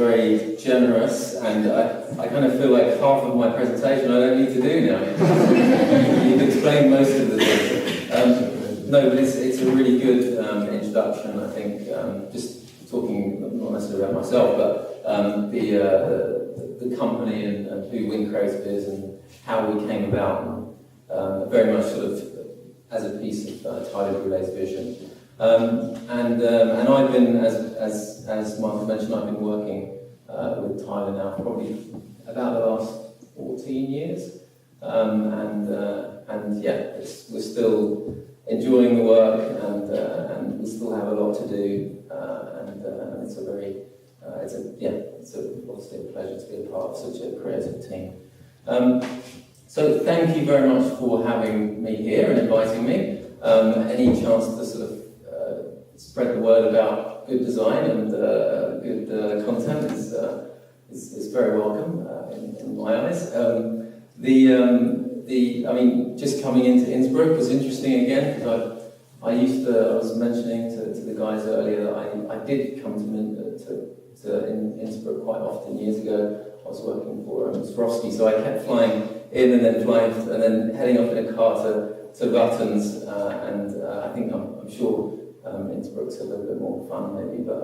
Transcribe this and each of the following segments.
very generous, and I kind of feel like half of my presentation I don't need to do now. You've explained most of the things. No, but it's a really good introduction, I think, just talking not necessarily about myself, but the company and who Winkreative is and how we came about, and very much sort of as a piece of Tyler Brûlé's vision. And I've been, as Mark mentioned, I've been working with Tyler now for probably about the last 14 years. And yeah, we're still enjoying the work, and we still have a lot to do. And it's obviously a pleasure to be a part of such a creative team. So thank you very much for having me here and inviting me. Any chance to sort of spread the word about good design and good content is very welcome in my eyes. I mean, just coming into Innsbruck was interesting again, because I was mentioning to the guys earlier that I did come to Innsbruck quite often years ago. I was working for Swarovski, so I kept flying in and then flying and then heading off in a car to Buttons, and I think I'm sure Innsbruck's a little bit more fun maybe, but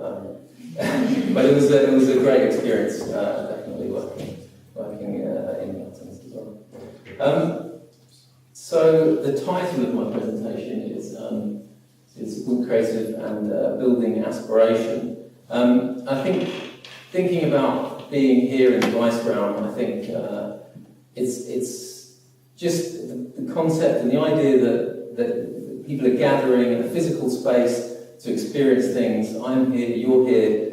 but it was a great experience, definitely working in Buttons as well. So the title of my presentation is Winkreative and Building Aspiration. I think thinking about being here in Weissgraum, I think it's just the concept and the idea that people are gathering in a physical space to experience things. I'm here, you're here,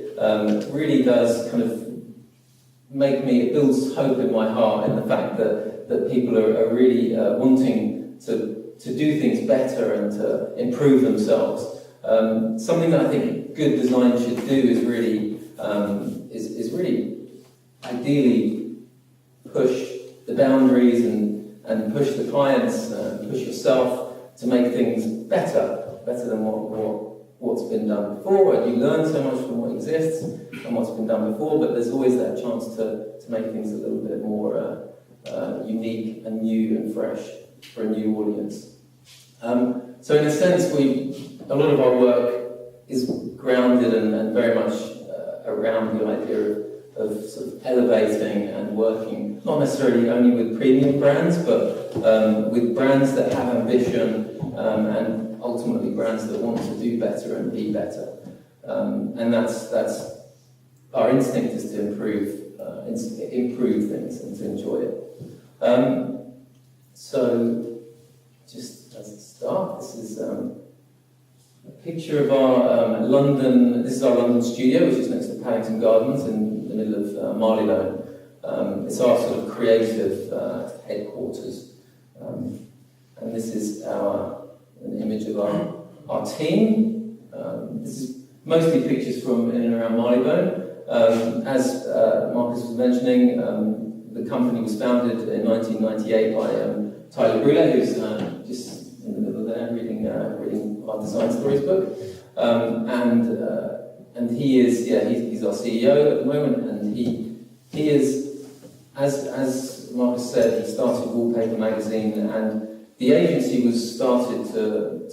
really does kind of it builds hope in my heart in the fact that people are really wanting to do things better and to improve themselves. Something that I think good design should do is really ideally push the boundaries and push the clients and push yourself to make things better than what's been done before. And you learn so much from what exists and what's been done before, but there's always that chance to make things a little bit more unique and new and fresh for a new audience. So in a sense, a lot of our work is grounded and very much around the idea of sort of elevating and working, not necessarily only with premium brands, but with brands that have ambition and ultimately brands that want to do better and be better. And that's our instinct is to improve things and to enjoy it. So just as a start, this is a picture of our London. This is our London studio, which is next to Paddington Gardens in the middle of Marylebone. It's our sort of creative headquarters, and this is an image of our team. This is mostly pictures from in and around Marylebone. As Marcus was mentioning, the company was founded in 1998 by Tyler Brûlé, who's just in the middle there reading our design stories book, and he is he's our CEO at the moment, and he is, as Marcus said, he started Wallpaper magazine, and the agency was started to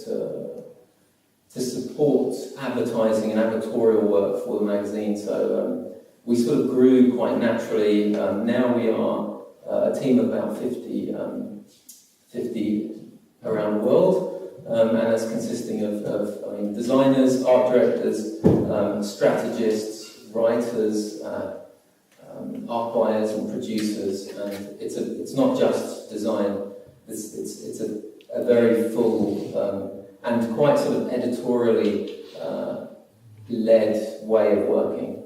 support advertising and advertorial work for the magazine. So we sort of grew quite naturally. Now we are a team of about 50 around the world, and it's consisting of designers, art directors, strategists, writers, art buyers and producers, and it's not just design. It's a very full and quite sort of editorially led way of working.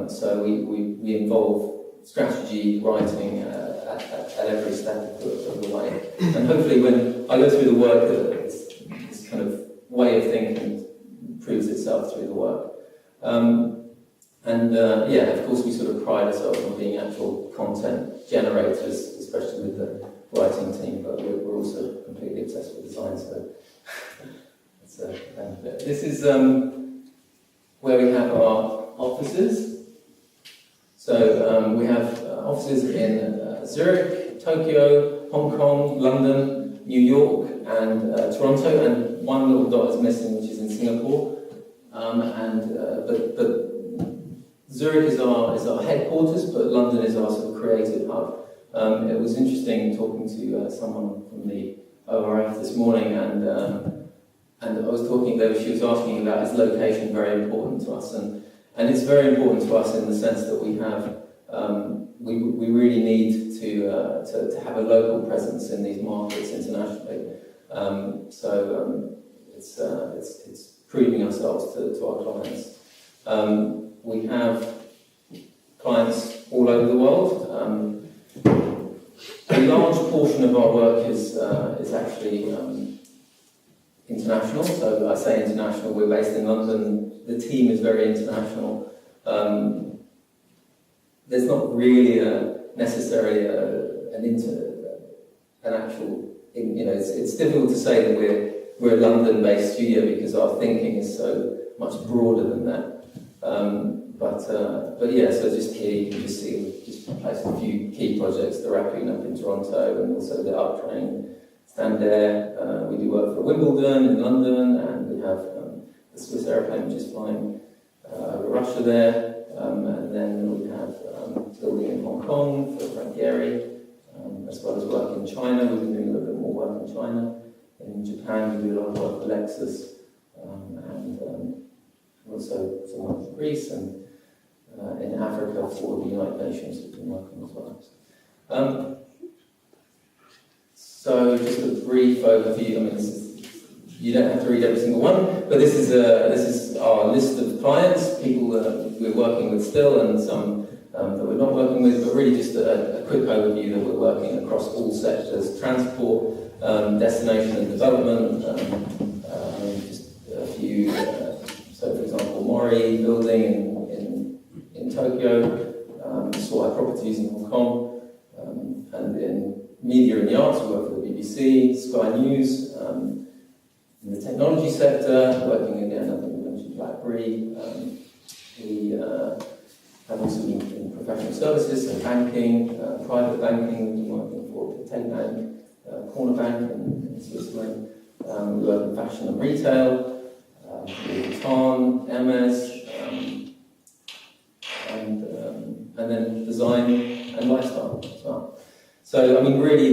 So we involve strategy, writing at every step of the way. And hopefully when I go through the work, this kind of way of thinking proves itself through the work. Of course we sort of pride ourselves on being actual content generators, especially with the writing team, but we're also completely obsessed with design, so that's a benefit. This is where we have our offices. So we have offices in Zurich, Tokyo, Hong Kong, London, New York, and Toronto, and one little dot is missing, which is in Singapore. But Zurich is our headquarters, but London is our sort of creative hub. It was interesting talking to someone from the ORF this morning, and I was talking there. She was asking about is location very important to us, and it's very important to us in the sense that we have we really need to have a local presence in these markets internationally. It's proving ourselves to our clients. We have clients all over the world. A large portion of our work is actually international. So I say international. We're based in London. The team is very international. There's not really necessarily an actual. It's difficult to say that we're a London-based studio because our thinking is so much broader than that. But yeah, so just here you can just see we've just placed a few key projects. The wrapping up in Toronto and also the uptrain stand there. We do work for Wimbledon in London, and we have the Swiss airplane which is flying over Russia there, and then we have building in Hong Kong for Frank Gehry, as well as work in China. We've been doing a little bit more work in China. In Japan, we do a lot of work for Lexus, and also some work for Greece, and in Africa for the United Nations we've been working as well. So just a brief overview. I mean, you don't have to read every single one, but this is our list of clients, people that we're working with still, and some that we're not working with, but really just a quick overview that we're working across all sectors: transport, destination and development, just a few. So, for example, Mori building in Tokyo, Swissair properties in Hong Kong, and in media and the arts, we work for the BBC, Sky News, in the technology sector, working again, I think we mentioned BlackBerry. We have also been in professional services, so banking, private banking, we've been working for Kampagnen, Corner Bank in Switzerland. We work in fashion and retail, Vuitton, MS, and then design and lifestyle as well. So, I mean, really,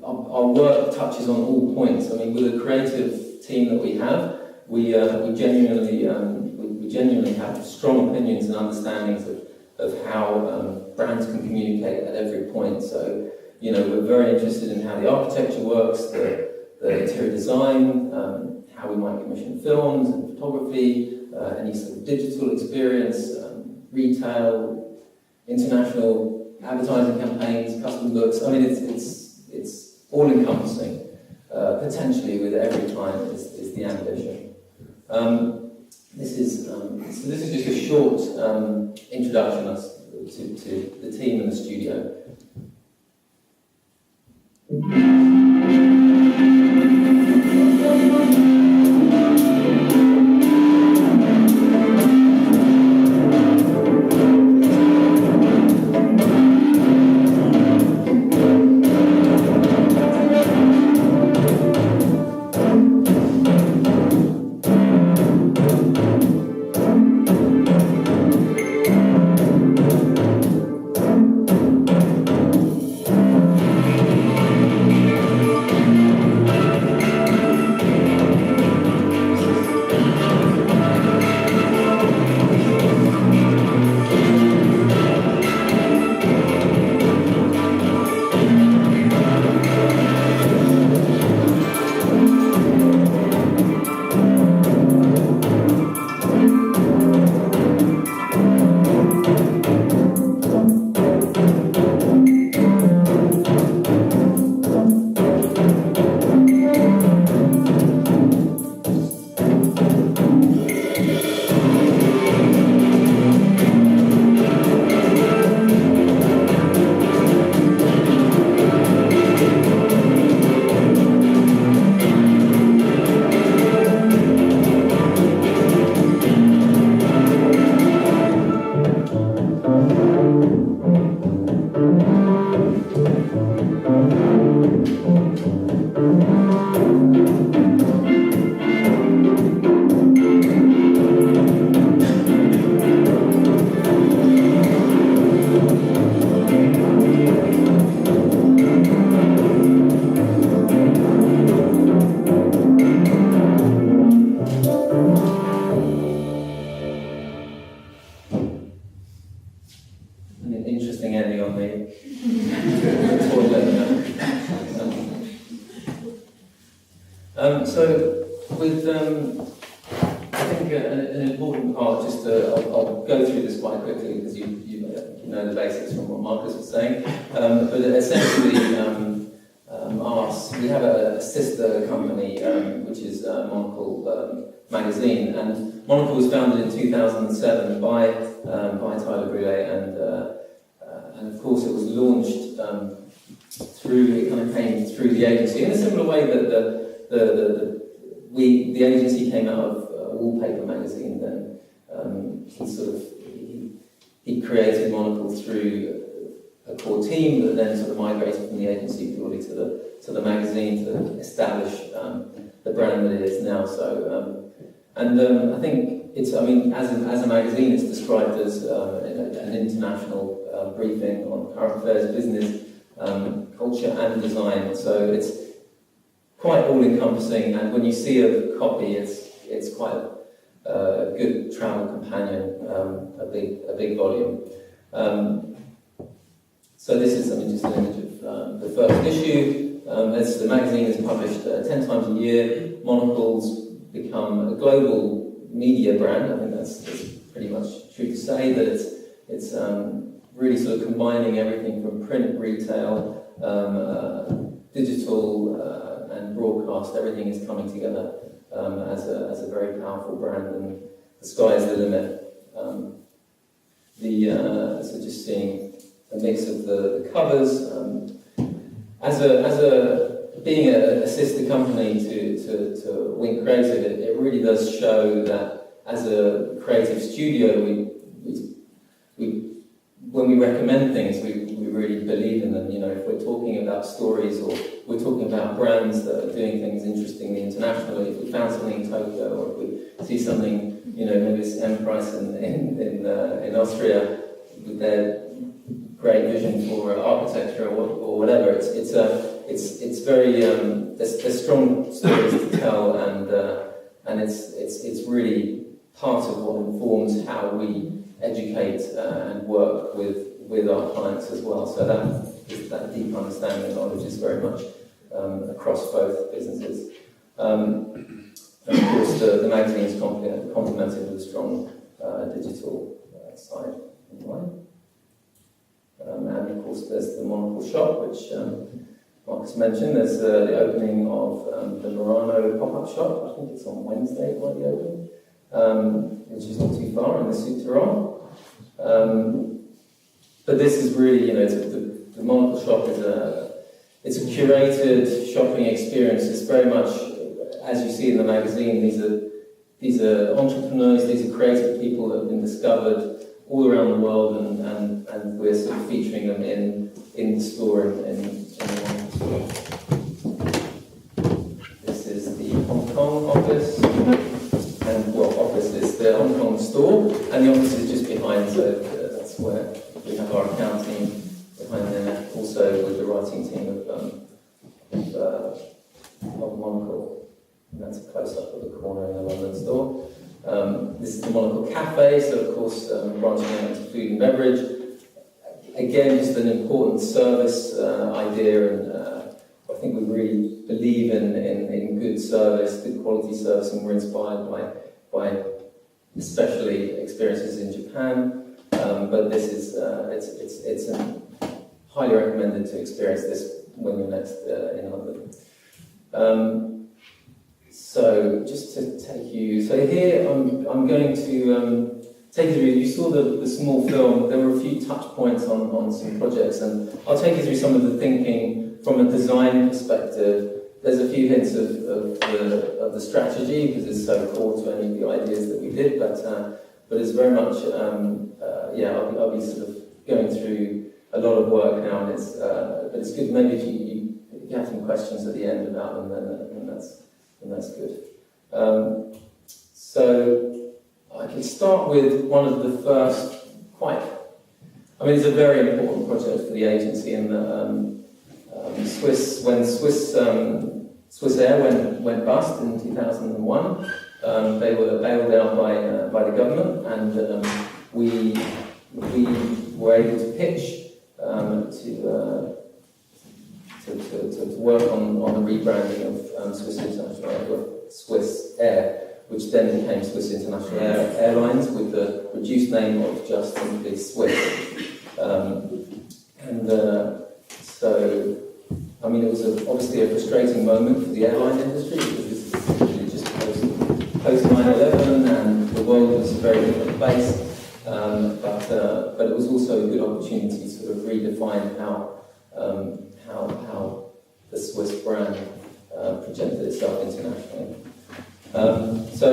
our work touches on all points. I mean, with the creative team that we have, we genuinely have strong opinions and understandings of how brands can communicate at every point. So, we're very interested in how the architecture works, the interior design, how we might commission films and photography, any sort of digital experience, retail, international advertising campaigns, custom books. I mean, it's all-encompassing. Potentially, with every client is the ambition. This is just a short introduction to the team and the studio. an interesting ending on the toilet. So with I think an important part, just I'll go through this quite quickly because you know the basics from what Marcus was saying, but essentially we have a sister company which is Monocle magazine, and Monocle was founded in 2007 by Tyler Brûlé, and of course it was launched it kind of came through the agency in a similar way that the agency came out of Wallpaper magazine. Then he created Monocle through a core team that then sort of migrated from the agency purely to the magazine to establish the brand that it is now. So I think it's, I mean, as a magazine, it's described as an international briefing on current affairs, business, culture and design. So it's quite all-encompassing, and when you see a copy, it's quite a good travel companion, a big volume. So this is, I mean, just an image of the first issue. The magazine is published 10 times a year. Monocle's become a global media brand. I think that's pretty much true to say, that it's really sort of combining everything from print, retail, digital, and broadcast. Everything is coming together as a very powerful brand, and the sky is the limit. So just seeing a mix of the covers. Being a sister company to Winkreative, it really does show that as a creative studio, when we recommend things, we really believe in them. You know, if we're talking about stories, or we're talking about brands that are doing things interestingly internationally, if we found something in Tokyo, or if we see something, you know, maybe it's Empress in Austria with their great vision for architecture or whatever, it's very there's strong stories to tell, and it's really part of what informs how we educate and work with our clients as well. So that deep understanding and knowledge is very much across both businesses. And of course, the magazine is complemented with a strong digital side online. And of course, there's the Monocle shop, which Marcus mentioned. There's the opening of the Murano pop-up shop. I think it's on Wednesday it might be open, which is not too far in the Souterrain. But this is really, you know, the Monocle shop it's a curated shopping experience. It's very much, as you see in the magazine, these are entrepreneurs, these are creative people that have been discovered all around the world, and we're sort of featuring them in the store in the Monocle store. This is the Hong Kong office, and office is the Hong Kong store, and the office is just behind, so that's where we have our accounting behind there, also with the writing team of Monocle. And that's a close-up of the corner in the London store. This is the Monocle Cafe, so of course branching out into food and beverage. Again, just an important service idea, and I think we really believe in good service, good quality service, and we're inspired by especially experiences in Japan. But this is it's highly recommended to experience this when you're next in London. So just to take you, so here I'm going to take you through. You saw the small film. There were a few touch points on some projects, and I'll take you through some of the thinking from a design perspective. There's a few hints of the strategy, because it's so core to any of the ideas that we did, but it's very much I'll be sort of going through a lot of work now, and but it's good maybe if you have some questions at the end about them, then that's good. So I can start with one of the first it's a very important project for the agency, in the Swissair went bust in 2001. They were bailed out by the government, and we were able to pitch to work on the rebranding of Swissair, which then became Swiss International Airlines with the reduced name of just simply Swiss. So, I mean, it was obviously a frustrating moment for the airline industry because this is really just post 9/11 and the world was a very different place. But it was also a good opportunity to sort of redefine how the Swiss brand projected itself internationally. So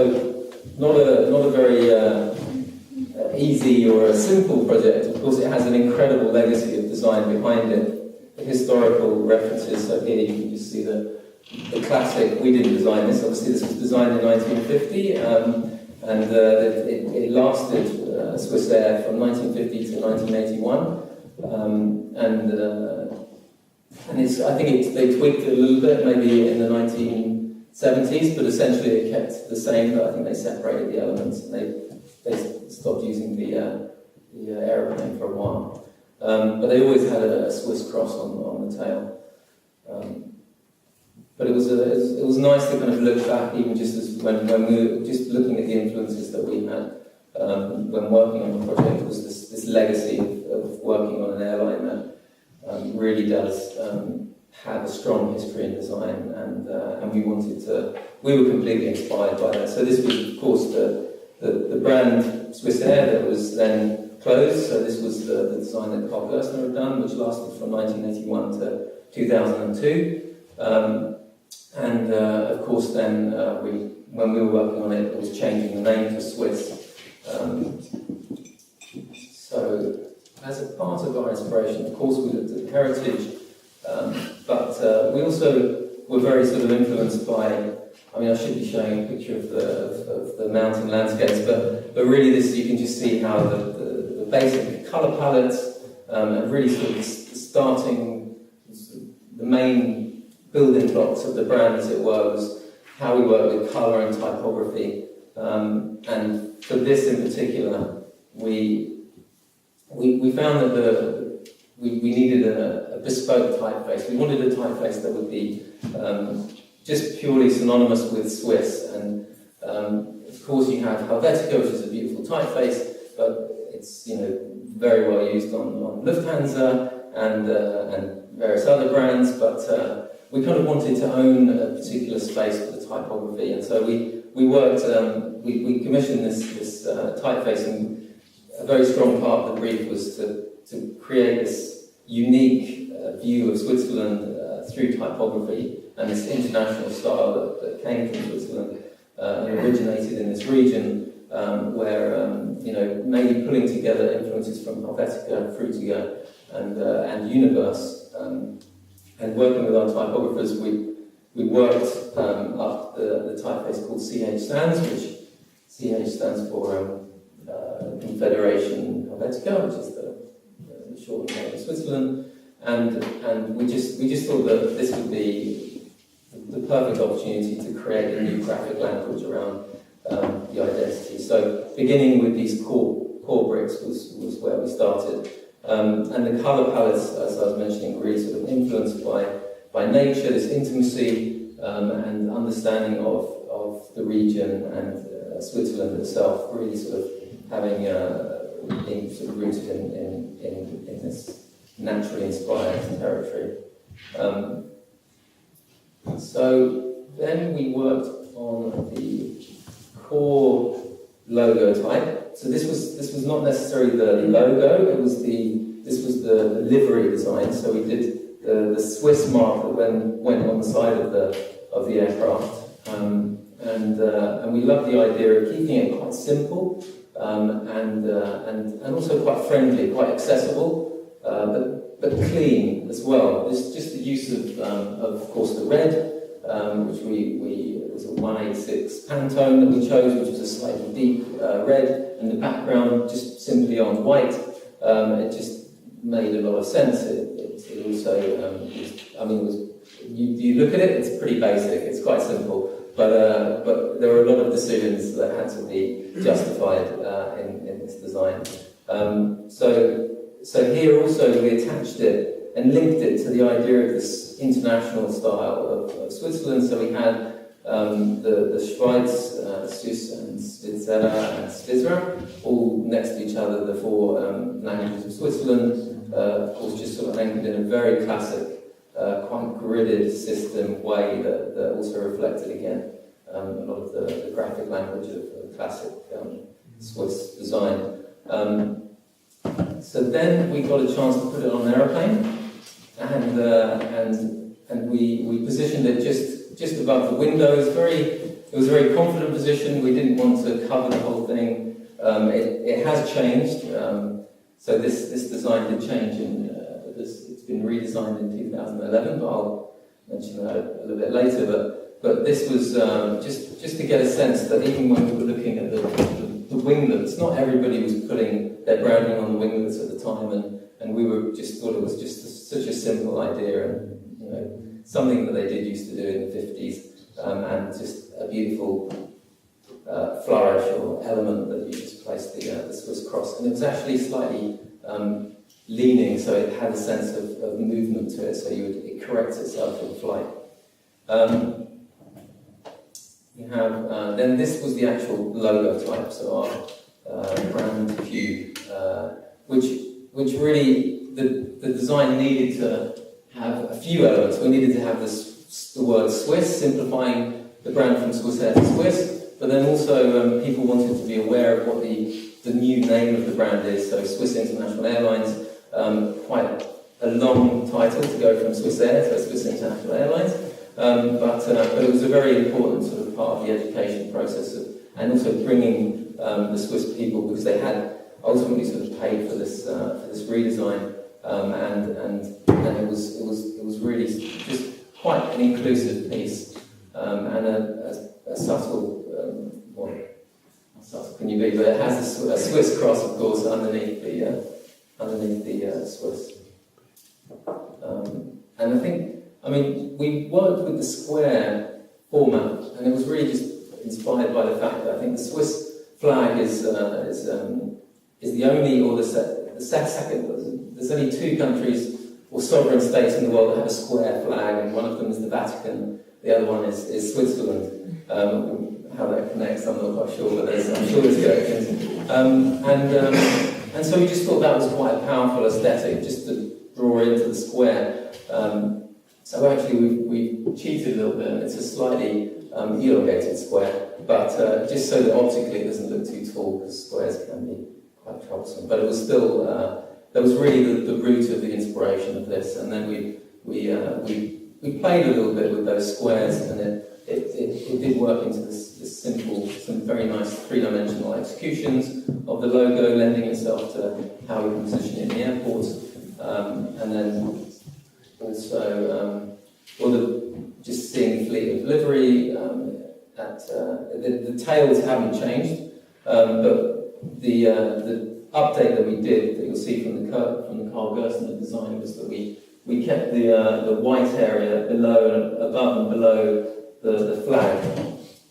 not a very easy or a simple project. Of course, it has an incredible legacy of design behind it. The historical references. So here you can just see the classic. We didn't design this. Obviously, this was designed in 1950, and it lasted Swissair from 1950 to 1981. And I think they tweaked it a little bit, maybe in the 1970s, but essentially it kept the same. But I think they separated the elements and they stopped using the aeroplane for a while. But they always had a Swiss cross on the tail. But it was nice to kind of look back, even just as when we were just looking at the influences that we had when working on the project. Was this legacy of working on an airline that really does have a strong history in design, and we were completely inspired by that. So this was, of course, the brand Swissair that was then closed. So this was the design that Carl Gerstner had done, which lasted from 1981 to 2002. Of course, then when we were working on it, it was changing the name to Swiss. So, as a part of our inspiration, of course, we looked at heritage, but we also were very sort of influenced by. I mean, I should be showing a picture of the mountain landscapes, but really, you can just see how the basic colour palettes and really sort of starting the main building blocks of the brand, as it were, was how we work with colour and typography. And for this in particular, we found that we needed a bespoke typeface. We wanted a typeface that would be just purely synonymous with Swiss. And of course, you have Helvetica, which is a beautiful typeface, but it's very well used on Lufthansa and various other brands. But we kind of wanted to own a particular space for the typography, and so we worked. We commissioned this typeface, and a very strong part of the brief was to create this unique view of Switzerland through typography and this international style that came from Switzerland and originated in this region, where maybe pulling together influences from Helvetica, Frutiger, and Universe. And working with our typographers, we worked up the typeface called CH Stands, which CH stands for Confederation Helvetica, which is the short name of Switzerland. And we just thought that this would be the perfect opportunity to create a new graphic language around the identity. So beginning with these core bricks was where we started. And the colour palettes, as I was mentioning, were really sort of influenced by nature, this intimacy and understanding of the region and Switzerland itself, really sort of having being sort of rooted in this naturally inspired territory. So then we worked on the core logo type. So this was not necessarily the logo. This was the livery design. So we did the Swiss mark that went on the side of the aircraft, and we loved the idea of keeping it quite simple and also quite friendly, quite accessible, but clean as well. Just the use of course the red, which it was a 186 Pantone that we chose, which was a slightly deep red, and the background just simply on white. It just made a lot of sense. It also, you look at it, it's pretty basic, it's quite simple, but there were a lot of decisions that had to be justified in this design. So so here also we attached it and linked it to the idea of this international style of Switzerland. So we had the Schweiz, Swiss and Swissair and Swissair, all next to each other, the four languages of Switzerland, of course just sort of anchored in a very classic, quite gridded system way that also reflected again a lot of the graphic language of classic Swiss design. So then we got a chance to put it on an aeroplane, and we positioned it just above the windows. It was a very confident position. We didn't want to cover the whole thing. It has changed. So this design did change, it's been redesigned in 2011. But I'll mention that a little bit later. But this was just to get a sense that even when we were looking at the winglets, not everybody was putting their branding on the winglets at the time, and we were just thought it was just such a simple idea, and something that they did used to do in the 50s, and just a beautiful flourish or element that you just placed the Swiss cross, and it was actually slightly leaning, so it had a sense of movement to it, so it corrects itself in flight. You have then this was the actual logo type, so our brand cube, which really the design needed to have a few elements. We needed to have the word Swiss, simplifying the brand from Swissair to Swiss, but then also people wanted to be aware of what the new name of the brand is. So Swiss International Airlines, quite a long title to go from Swissair to Swiss International Airlines. But it was a very important sort of part of the education process, and also bringing the Swiss people, because they had ultimately sort of paid for this redesign, and it was really just quite an inclusive piece, and a subtle. How subtle can you be? But it has a Swiss cross, of course, underneath the Swiss, and I think. We worked with the square format, and it was really just inspired by the fact that I think the Swiss flag is the only, or the second. There's only two countries or sovereign states in the world that have a square flag, and one of them is the Vatican. The other one is Switzerland. How that connects, I'm not quite sure, but I'm sure there's connections. And so we just thought that was quite a powerful aesthetic, just to draw into the square. So actually we cheated a little bit, and it's a slightly elongated square, but just so that optically it doesn't look too tall, because squares can be quite troublesome. But it was still, that was really the root of the inspiration of this, and then we played a little bit with those squares, and it did work into this simple, some very nice three-dimensional executions of the logo, lending itself to how we can position it in the airports, and then also, just seeing the fleet of livery, the tails haven't changed, but the update that we did, that you'll see from the Carl Gerstner design, was that we kept the white area below and above and below the flag,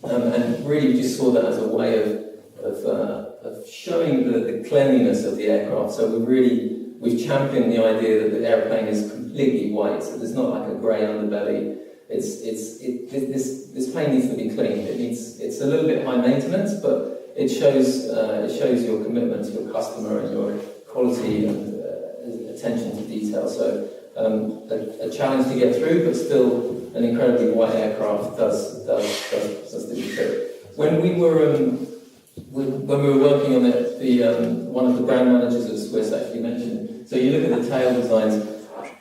and really just saw that as a way of showing the cleanliness of the aircraft. So we've championed the idea that the airplane is completely white, so there's not like a grey underbelly. This plane needs to be clean. It's a little bit high maintenance, but it shows your commitment to your customer and your quality and attention to detail. So a challenge to get through, but still an incredibly white aircraft does the trick. When we were working on it, one of the brand managers at Swiss actually mentioned, so you look at the tail designs,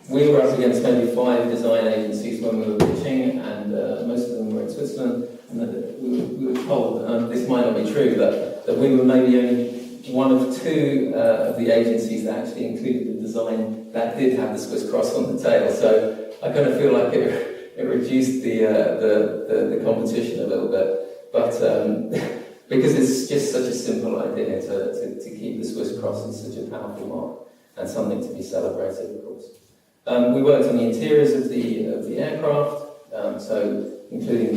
we were up against maybe 5 design agencies when we were pitching, and most of them were in Switzerland, and we were told, this might not be true, but that we were maybe only one of 2 of the agencies that actually included the design that did have the Swiss cross on the tail. So I kind of feel like it reduced the competition a little bit, but because it's just such a simple idea to keep the Swiss cross in such a powerful mark and something to be celebrated, of course. We worked on the interiors of the aircraft, so including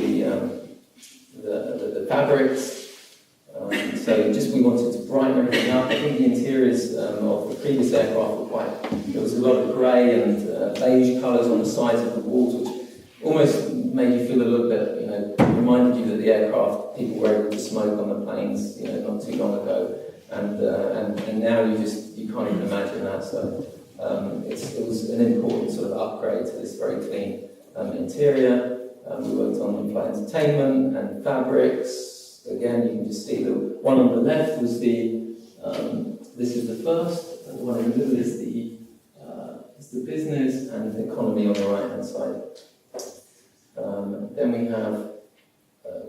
the fabrics. So just we wanted to brighten everything up. I think the interiors of the previous aircraft were there was a lot of grey and beige colours on the sides of the walls, which almost made you feel a little bit, reminded you that the aircraft, people were able to smoke on the planes, not too long ago. And now you can't even imagine that. So it was an important sort of upgrade to this very clean interior. We worked on in-flight entertainment and fabrics. Again, you can just see the one on the left was this is the first, and the one in the middle is the business and the economy on the right-hand side. Then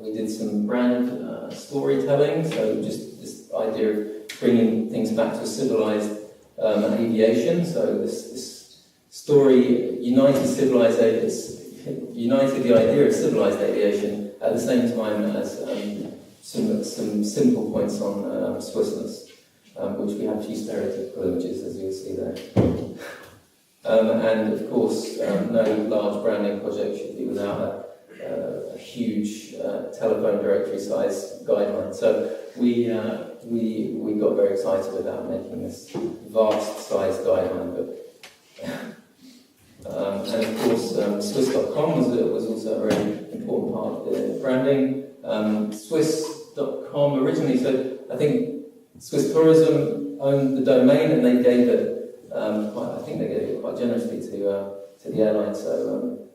we did some brand storytelling, so just this idea of bringing things back to civilized aviation. So this story united the idea of civilized aviation at the same time as some simple points on Swissness, which we have a few stereotypical images, as you'll see there. And of course, no large branding project should be without a huge telephone directory size guideline. So we got very excited about making this vast size guideline. And of course, Swiss.com was also a very important part of the branding. Swiss.com originally, so I think Swiss Tourism owned the domain, and they gave it. I think they gave it quite generously to the airline. So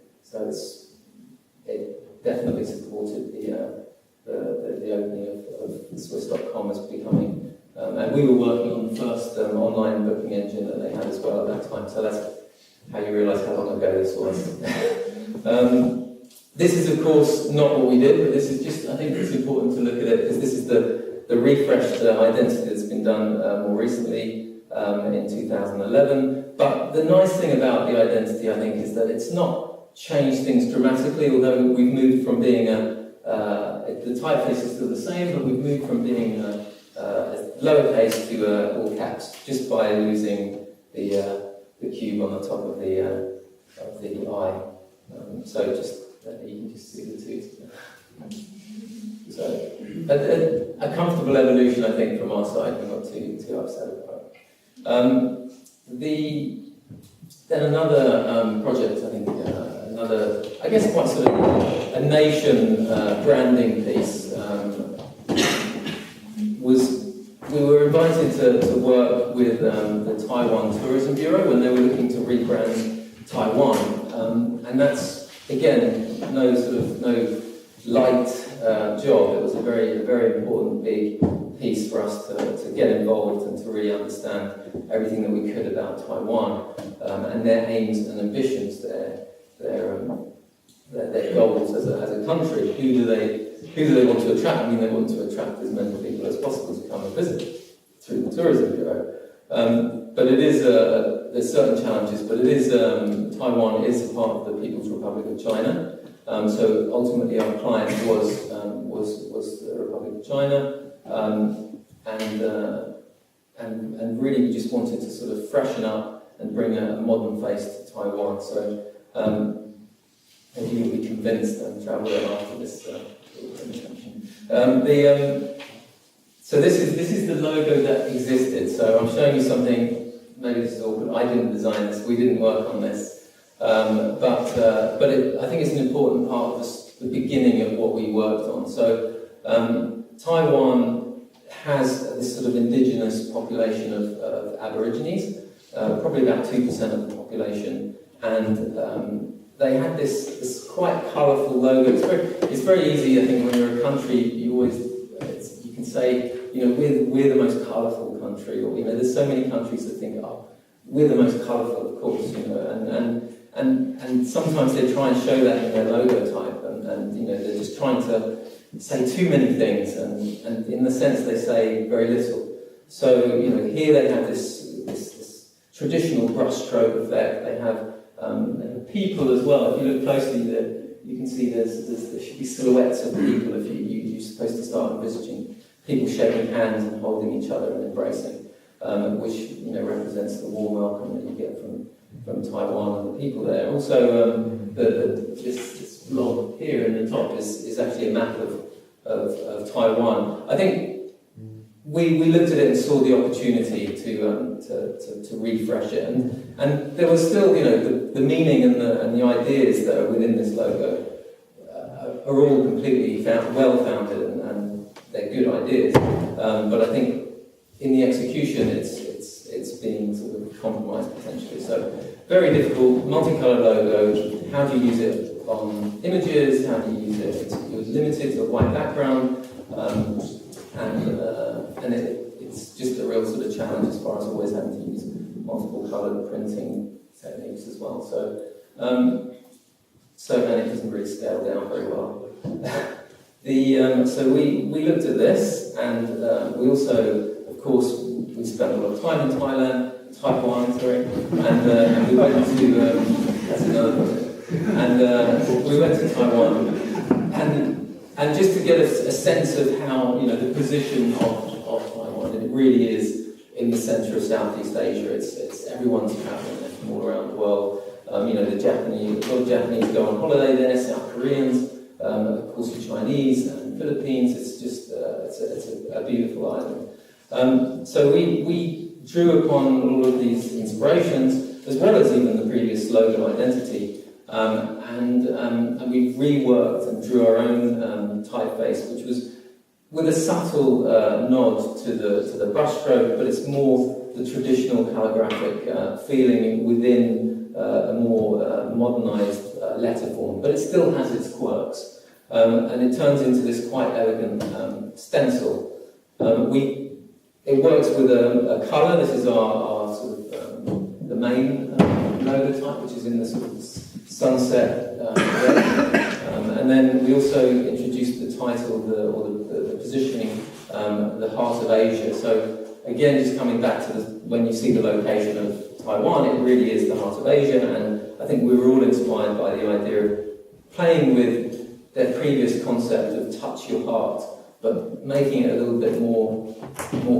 it definitely supported the opening of Swiss.com as becoming. And we were working on the first online booking engine that they had as well at that time. So that's how you realise how long ago this was. This is, of course, not what we did, but this is just, I think it's important to look at it, because this is the refreshed identity that's been done more recently in 2011. But the nice thing about the identity, I think, is that it's not changed things dramatically, although we've moved from being the typeface is still the same, but we've moved from being lowercase to all caps, just by losing the cube on the top of the I. So just you can just see the two. So a comfortable evolution, I think, from our side. We're not too upset about it. Then another project, I think, I guess quite sort of a nation branding piece was. We were invited to work with the Taiwan Tourism Bureau when they were looking to rebrand Taiwan, and that's again no light job. It was a very important big piece for us to get involved and to really understand everything that we could about Taiwan and their aims and ambitions, their goals as a country. Who do they want to attract? I mean, they want to attract as many people as possible to come and visit through the Tourism Bureau. But it is, there's certain challenges, but it is, Taiwan is a part of the People's Republic of China. So ultimately our client was the Republic of China. And really we just wanted to sort of freshen up and bring a modern face to Taiwan. So maybe you'll be convinced and travel there after this introduction. So this is the logo that existed. So I'm showing you something. Maybe this is awkward. I didn't design this. We didn't work on this. But I think it's an important part of the beginning of what we worked on. So Taiwan has this sort of indigenous population of Aborigines, probably about 2% of the population, and they had this quite colourful logo. It's very easy, I think, when you're a country, you can say, we're the most colourful country, or there's so many countries that think, we're the most colourful, of course, and sometimes they try and show that in their logo type, and they're just trying to say too many things, and in the sense they say very little. So here they have this traditional brushstroke effect. They have people as well. If you look closely, you can see there should be silhouettes of people. If you're supposed to start envisaging people shaking hands and holding each other and embracing, which represents the warm welcome that you get from Taiwan and the people there. Also, this blob here in the top is actually a map of Taiwan. I think we looked at it and saw the opportunity to refresh it, and there was still, the meaning and the ideas that are within this logo are all completely well-founded and they're good ideas, but I think in the execution it's being sort of compromised potentially. So very difficult, multicolored logo. How do you use it on images? How do you use it? You're limited to a white background, and it's just a real sort of challenge as far as always having to use multiple coloured printing techniques as well. So and it doesn't really scale down very well. So we looked at this, and we also, of course, we spent a lot of time in Taiwan, and we went to that's another one. And we went to Taiwan, and just to get a sense of how the position of Taiwan, it really is in the centre of Southeast Asia. It's everyone's travelling there from all around the world. The Japanese, a lot of Japanese go on holiday there, South Koreans, of course the Chinese and Philippines. It's just it's a beautiful island. So we drew upon all of these inspirations, as well as even the previous logo identity, and we reworked and drew our own typeface, which was with a subtle nod to the brushstroke, but it's more the traditional calligraphic feeling within a more modernised letter form, but it still has its quirks, and it turns into this quite elegant stencil. It works with a colour. This is our sort of the main logo type, which is in the sort of sunset red. And then we also introduced the title, the positioning, the heart of Asia. So again, just coming back to when you see the location of Taiwan, it really is the heart of Asia, and I think we were all inspired by the idea of playing with their previous concept of touch your heart, but making it a little bit more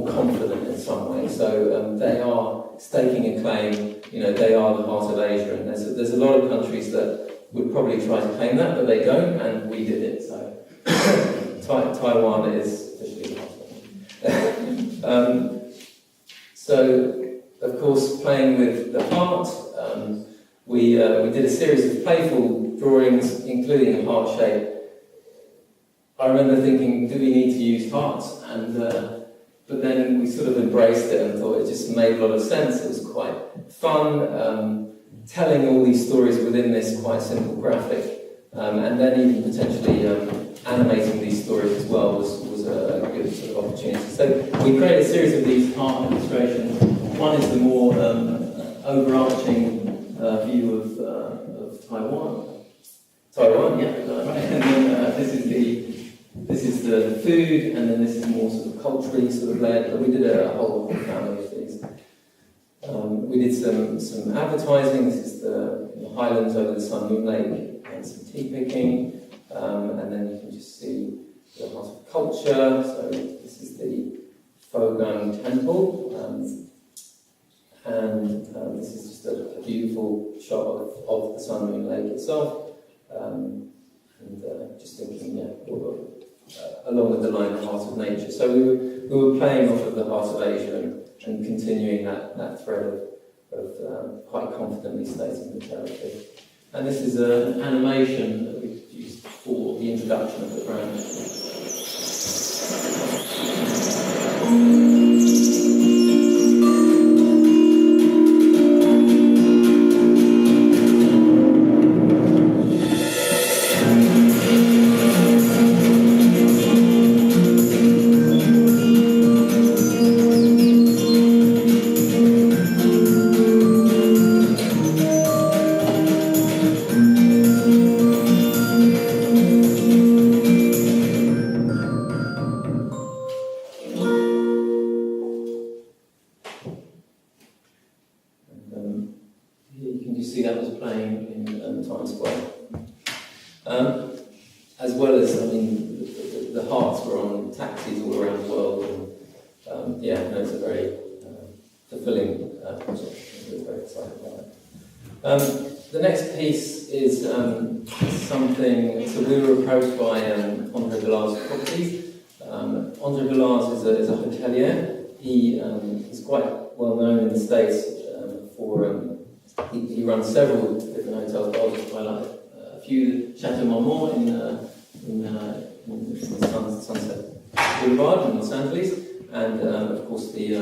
confident in some way. So they are staking a claim, they are the heart of Asia, and there's a lot of countries that would probably try to claim that, but they don't, and we did it. So Taiwan is officially the heart of Asia. So, of course, playing with the heart, we did a series of playful drawings, including a heart shape. I remember thinking, do we need to use hearts? But then we sort of embraced it and thought it just made a lot of sense. It was quite fun, telling all these stories within this quite simple graphic, and then even potentially animating these stories as well was a good sort of opportunity. So we created a series of these heart illustrations. One is the more overarching view of Taiwan. Taiwan, yeah, right. And then this is the food, and then this is more sort of culturally sort of led. But we did a whole family of these. We did some advertising. This is the highlands over the Sun Moon Lake, and some tea picking, and then you can just see the heart of culture. So this is the Fogang Temple. And this is just a beautiful shot of the Sun Moon Lake itself, and just thinking, along the line, the heart of nature. So we were playing off of the heart of Asia and continuing that thread of quite confidently stating the territory. And this is an animation that we've used for the introduction of the brand. As well as, the hearts were on taxis all around the world, and it's a very fulfilling project. We're very excited about it. The next piece is something. So we were approached by Andre Villar's Properties Andre Villars is a hotelier. He is quite well known in the States for he runs several different hotels. But I'll just highlight a few: Chateau Marmont in the Sunset Boulevard in Los Angeles, and of course the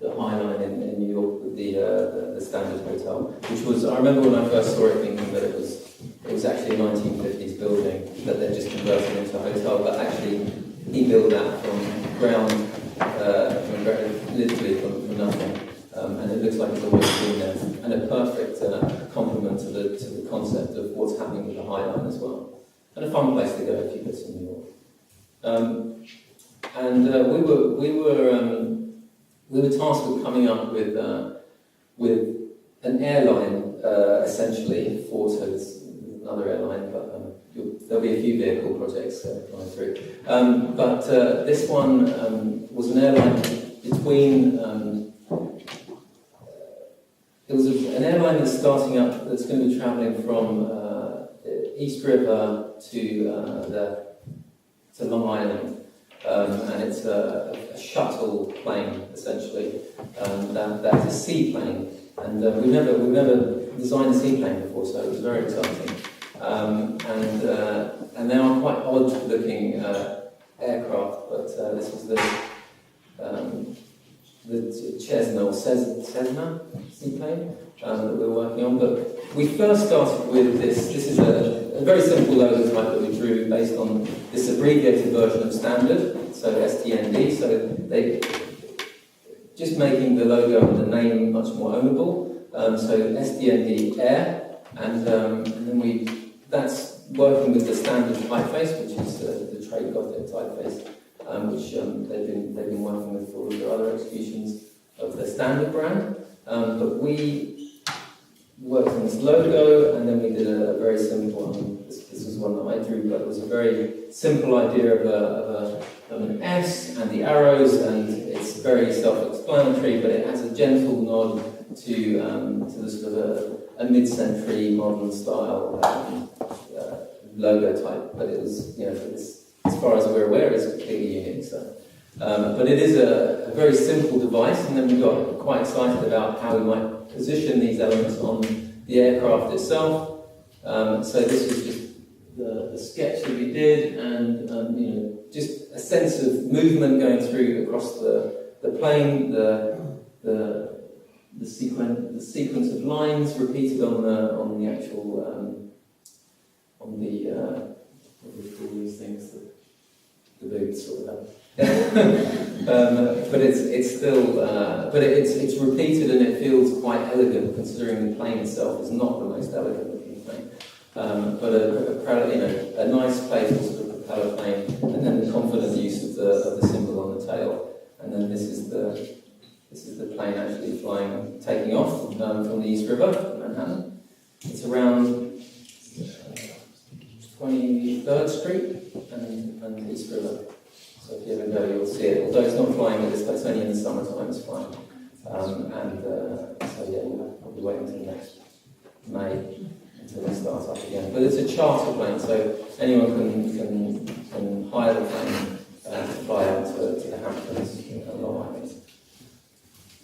High Line in New York with the Standard Hotel, which was, I remember when I first saw it thinking that it was actually a 1950s building that they're just converted into a hotel, but actually he built that from ground, literally from nothing, and it looks like it's always been there, and a perfect complement to the concept of what's happening with the High Line as well, and a fun place to go if you go to New York. We were tasked with coming up with an airline, essentially, so it's another airline, but there'll be a few vehicle projects coming through. But this one was an airline between. It was an airline that's starting up, that's going to be travelling from East River to Long Island. And it's a shuttle plane, essentially. That's a seaplane, and we've never designed a seaplane before, so it was very exciting. And they are quite odd-looking aircraft, but this was the Cessna seaplane that we're working on. But we first started with this. This is a very simple logo type that we drew based on this abbreviated version of Standard, so STND. So they just making the logo and the name much more ownable. So STND Air, and then that's working with the Standard typeface, which is the Trade Gothic typeface, which they've been working with for all the other executions of the Standard brand. But we worked on this logo, and then we did a very simple one. This was one that I drew, but it was a very simple idea of an S and the arrows, and it's very self-explanatory, but it has a gentle nod to the sort of a mid-century modern style logo type. But it was, as far as we're aware, it's completely unique. So. But it is a very simple device, and then we got quite excited about how we might position these elements on the aircraft itself. So this was just the sketch that we did, and just a sense of movement going through across the plane, the sequence of lines repeated on the actual what do we call these things, the boots or whatever. But it's still, but it's repeated, and it feels quite elegant considering the plane itself is not the most elegant looking plane. But a nice playful sort of propeller plane, and then the confident use of the symbol on the tail, and then this is the plane actually taking off from the East River, from Manhattan. It's around 23rd Street and East River. So if you ever go, you'll see it. Although it's not flying at this, it's only in the summertime it's flying. So yeah, we'll probably wait until next May until it starts up again. But it's a charter plane, so anyone can hire the plane to fly out to the Hamptons and Long Island.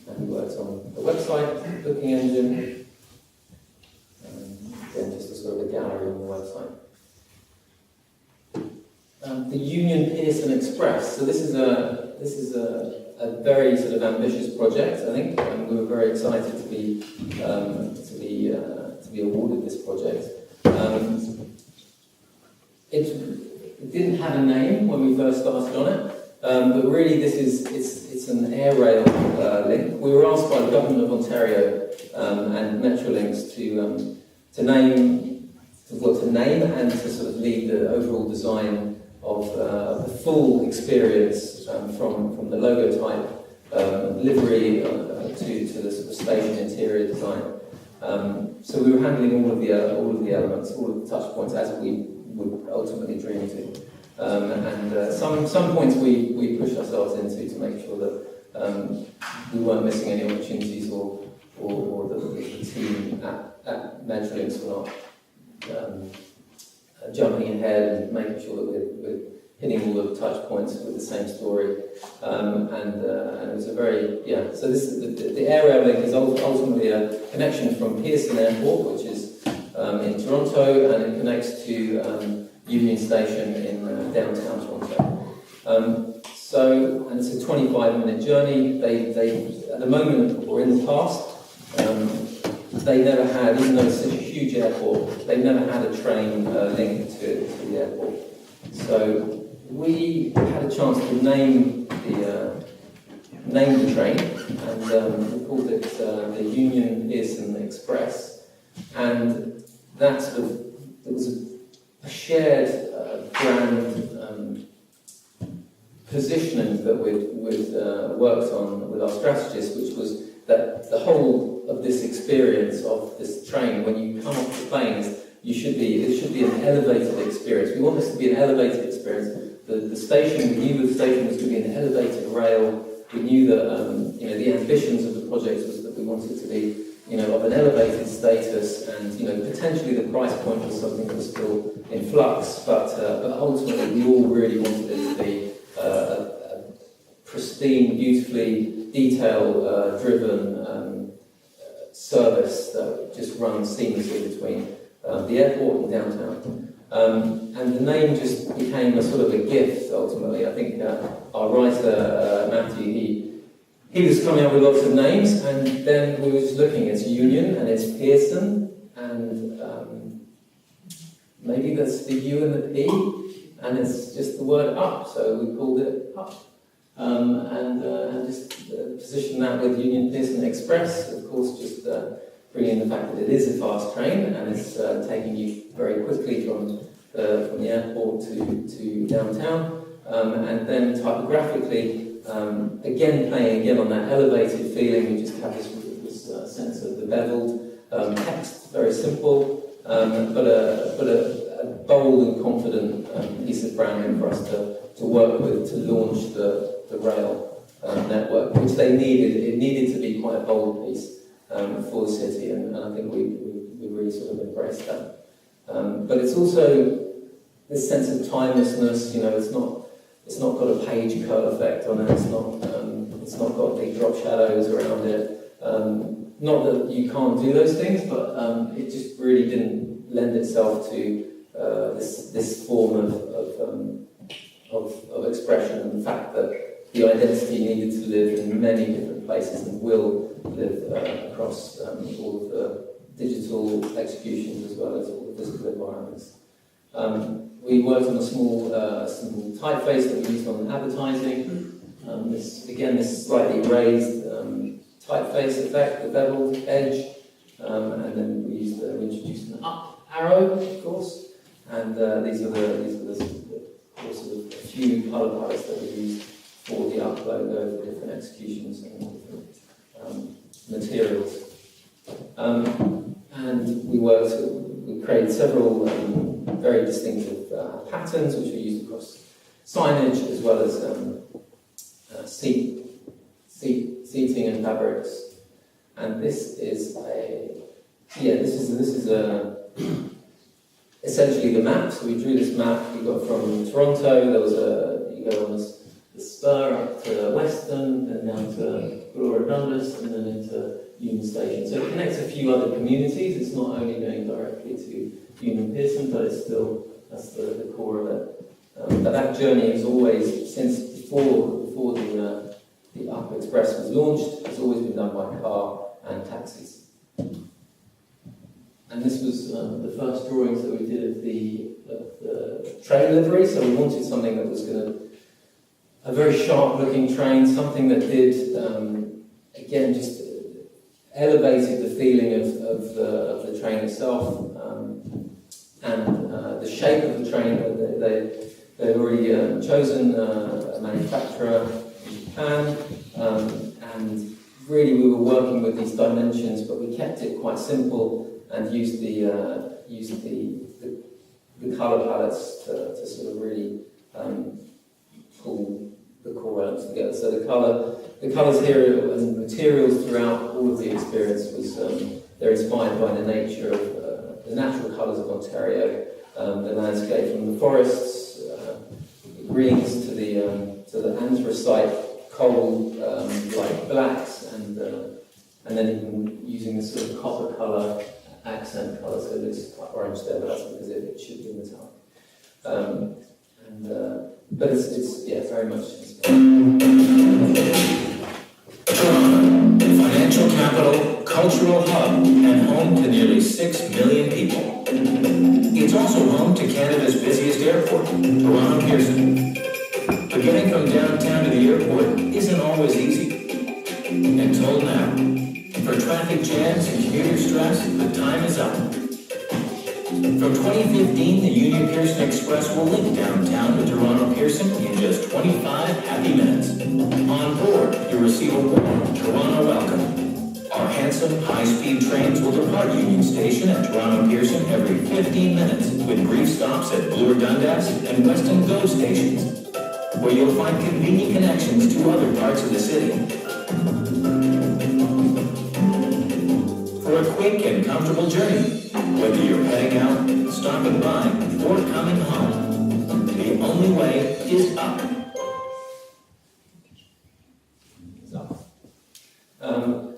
And we worked on the website, booking engine, and then just a sort of a gallery on the website. The Union Pearson Express. So this is a very sort of ambitious project, I think, and we were very excited to be awarded this project. It didn't have a name when we first started on it, but really it's an air rail link. We were asked by the Government of Ontario and Metrolinx to name and to sort of lead the overall design of the full experience from the logo type, livery to the sort of station interior design. So we were handling all of the elements, all of the touch points as we would ultimately dream to. And some points we pushed ourselves into to make sure that we weren't missing any opportunities, or the team at Metrolinx were not jumping ahead and making sure that we're hitting all the touch points with the same story. And it was a very, so this the air rail link is ultimately a connection from Pearson Airport, which is in Toronto, and it connects to Union Station in downtown Toronto. And it's a 25-minute journey. They at the moment, or in the past, they never had, even though it's such a huge airport, they never had a train link to the airport. So we had a chance to name the train, and we called it the Union Pearson Express. And that sort of, it was a shared brand positioning that we'd worked on with our strategists, which was that the whole of this experience of this train, when you come off the planes, it should be an elevated experience. We want this to be an elevated experience. The station, we knew the station was going to be an elevated rail. We knew that the ambitions of the project was that we wanted it to be of an elevated status, and potentially the price point was something that was still in flux, but ultimately we all really wanted it to be a pristine, beautifully detail-driven service that just runs seamlessly between the airport and downtown. And the name just became a sort of a gift, ultimately. I think our writer, Matthew, he was coming up with lots of names, and then we were just looking, it's Union, and it's Pearson, and maybe that's the U and the P, and it's just the word up, so we called it Up. And just position that with Union Pearson Express, of course, just bringing in the fact that it is a fast train, and it's taking you very quickly from the airport to downtown, and then typographically, playing on that elevated feeling. We just have this sense of the beveled text, very simple, but a bold and confident piece of branding for us to work with to launch the rail network, which they needed. It needed to be quite a bold piece for the city, and I think we really sort of embraced that. But it's also this sense of timelessness. It's not got a page cut effect on it. It's not got big drop shadows around it. Not that you can't do those things, but it just really didn't lend itself to this form of expression, and the fact that the identity needed to live in many different places and will live across all of the digital executions as well as all the physical environments. We worked on a small typeface that we used on advertising. This slightly raised typeface effect, the beveled edge, and then we introduced an up arrow, of course, and these are the sort of a few colour palettes that we used for the up logo for different executions and different materials. And we created several very distinctive patterns which we used across signage as well as seating and fabrics. And this is essentially the map. So we drew this map we got from Toronto. There was you go on the spur up to Western, then down to Dundas, and then into Union Station. So it connects a few other communities. It's not only going directly to Union Pearson, but it's still, that's the core of it. But that journey has always, since before the Up Express was launched, has always been done by car and taxis. And this was the first drawings that we did of the train livery. So we wanted something that was going to, a very sharp-looking train, something that did, again, just elevated the feeling of the train itself, and the shape of the train. They'd already chosen a manufacturer in Japan, and really we were working with these dimensions, but we kept it quite simple and used the colour palettes to sort of really pull the core elements together. So the colours here and materials throughout all of the experience was they're inspired by the nature of the natural colours of Ontario, the landscape from the forests. greens to the anthracite coal like blacks, and then even using this sort of copper colour accent colour, so it looks quite orange there, but that's because it should be metallic. But it's very much financial capital, cultural hub, and home to nearly 6 million people. It's also home to Canada's busiest airport, Toronto Pearson. But getting from downtown to the airport isn't always easy. Until now. For traffic jams and commuter stress, the time is up. From 2015, the Union Pearson Express will link downtown to Toronto Pearson in just 25 happy minutes. On board, you'll receive a warm Toronto welcome. Our handsome, high-speed trains will depart Union Station at Toronto Pearson every 15 minutes, with brief stops at Bloor Dundas and Weston GO stations, where you'll find convenient connections to other parts of the city. For a quick and comfortable journey, whether you're heading out, stopping by, or coming home, the only way is up.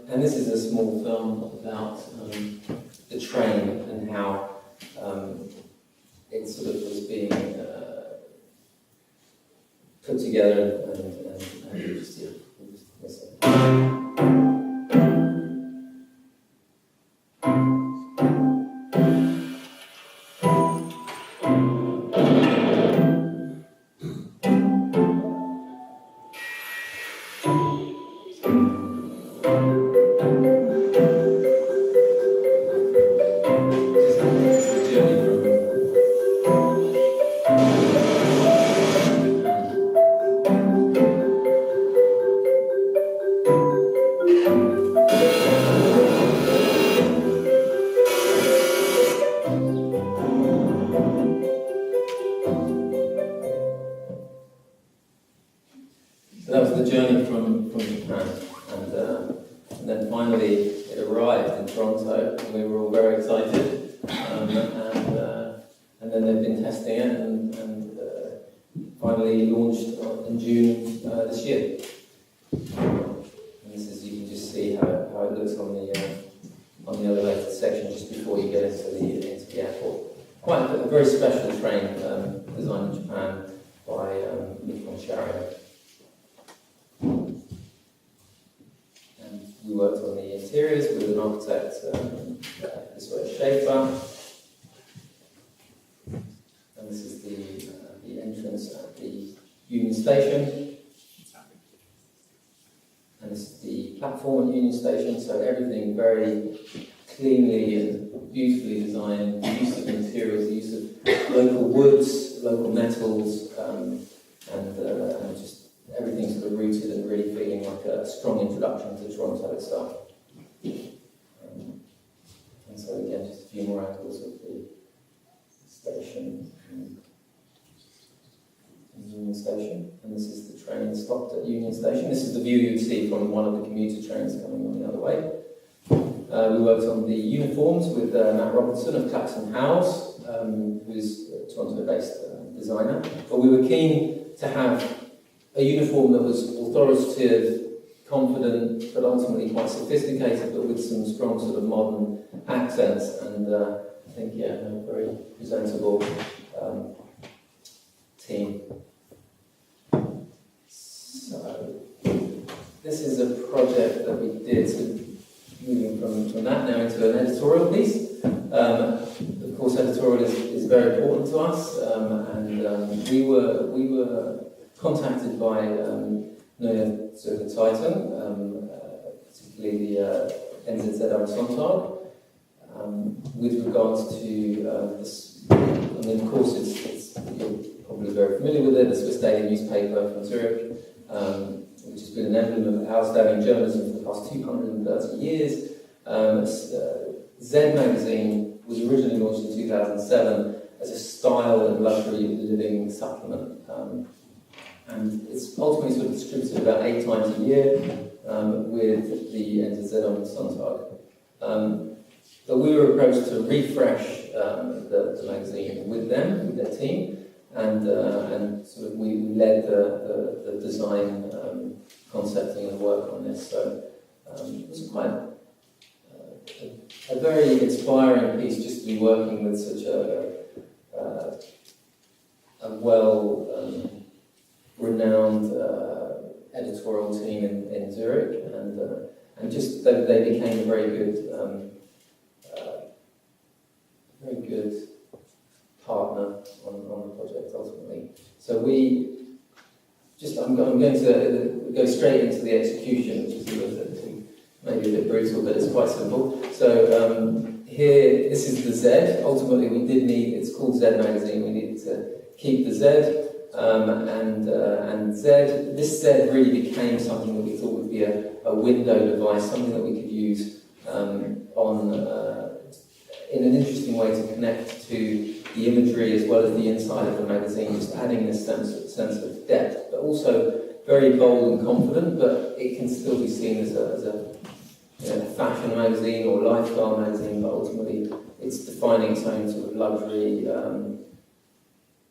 And this is a small film about the train and how it sort of was being put together and we'll just miss it. Very cleanly and beautifully designed, the use of materials, the use of local woods, local metals, and just everything sort of rooted and really feeling like a strong introduction to Toronto itself. And so again, just a few more angles of the station and Union Station. And this is the train stopped at Union Station. This is the view you'd see from one of the commuter trains coming on the other way. We worked on the uniforms with Matt Robertson of Claxon Howes, who's a Toronto-based designer. But we were keen to have a uniform that was authoritative, confident, but ultimately quite sophisticated, but with some strong sort of modern accents. And I think, a very presentable team. So this is a project that we did. Moving from that now into an editorial piece. Of course, editorial is very important to us, and we were contacted by Neue Zürcher Zeitung, particularly the NZZ am Sonntag, with regards to this. I mean, of course, you're probably very familiar with it, the Swiss daily newspaper from Zurich. Which has been an emblem of outstanding journalism for the past 230 years. Z magazine was originally launched in 2007 as a style and luxury living supplement. And it's ultimately sort of distributed about 8 times a year with the NZZ am Sonntag. But we were approached to refresh the magazine with them, with their team. and sort of we led the design, concepting and work on this. So it was quite a very inspiring piece just to be working with such a well renowned editorial team in Zurich, and just they became a very good partner on the project ultimately. So I'm going to go straight into the execution, which is maybe a bit brutal, but it's quite simple. So here, this is the Z. Ultimately, we did need, it's called Z Magazine, we needed to keep the Z, and Z, this Z really became something that we thought would be a window device, something that we could use in an interesting way to connect to the imagery as well as the inside of the magazine, just adding this sense of depth, but also very bold and confident, but it can still be seen as a fashion magazine or lifestyle magazine, but ultimately it's defining its own sort of luxury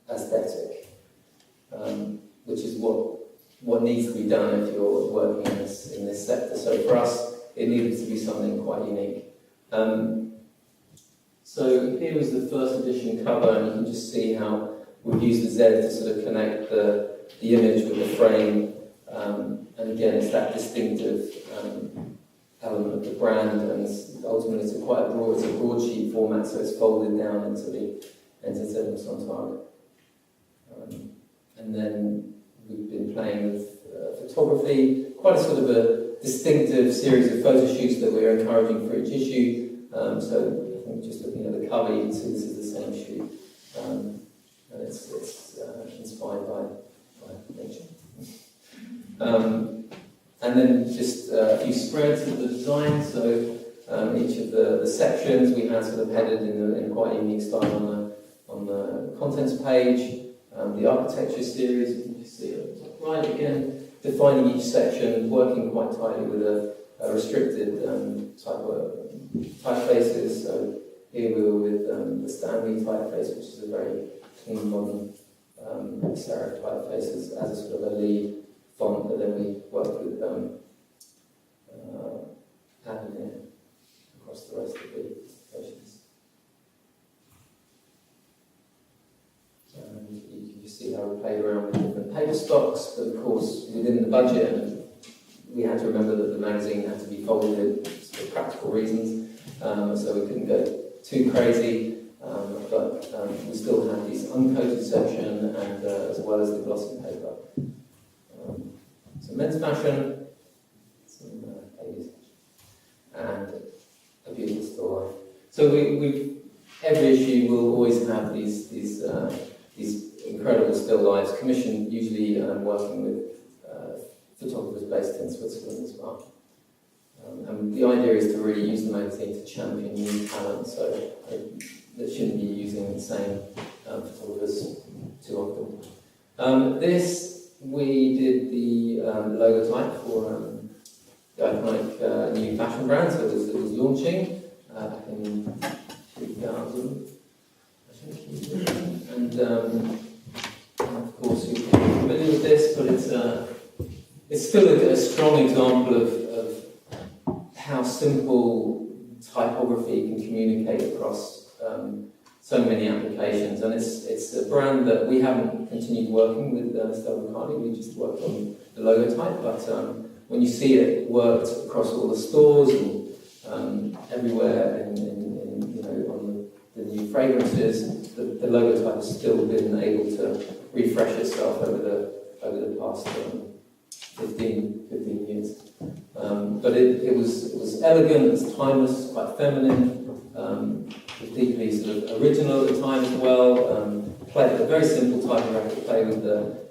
aesthetic, which is what needs to be done if you're working in this sector. So for us, it needed to be something quite unique. So here is the first edition cover, and you can just see how we've used the Z to sort of connect the image with the frame, and again it's that distinctive element of the brand, and ultimately it's quite a broadsheet format, so it's folded down into the Sonntag. And then we've been playing with photography, quite a sort of a distinctive series of photo shoots that we're encouraging for each issue. So I think just looking at the cover, you can see this is the same shoot, and it's inspired by nature. And then just a few spreads of the design. So each of the sections we had sort of headed in quite a unique style on the contents page. The architecture series, you can just see at the top right again, defining each section, working quite tightly with a restricted typefaces. So here we were with the Stanley typeface, which is a very clean, modern serif typeface as a sort of a lead font, but then we worked with Kampagnen across the rest of the versions. You can just see how we played around with different paper stocks, but of course within the budget, we had to remember that the magazine had to be folded for practical reasons, so we couldn't go too crazy, but we still had this uncoated section and as well as the glossy paper. So men's fashion, some ladies, and a beautiful still life. So we every issue will always have these incredible still lives, commissioned usually working with photographers based in Switzerland as well. And the idea is to really use the magazine to champion new talent, so that shouldn't be using the same photographers too often. We did the logo type for the iconic new fashion brand, so it was launching back in 2000, I think. And of course you're familiar with this, but it's still a strong example of how simple typography can communicate across so many applications, and it's a brand that we haven't continued working with Stella McCartney. We just worked on the logo type, but when you see it worked across all the stores and everywhere on the new fragrances, the logo type has still been able to refresh itself over the past 15 years. But it was elegant, it's timeless, quite feminine. It was deeply sort of original at the time as well. Played a very simple typographic play with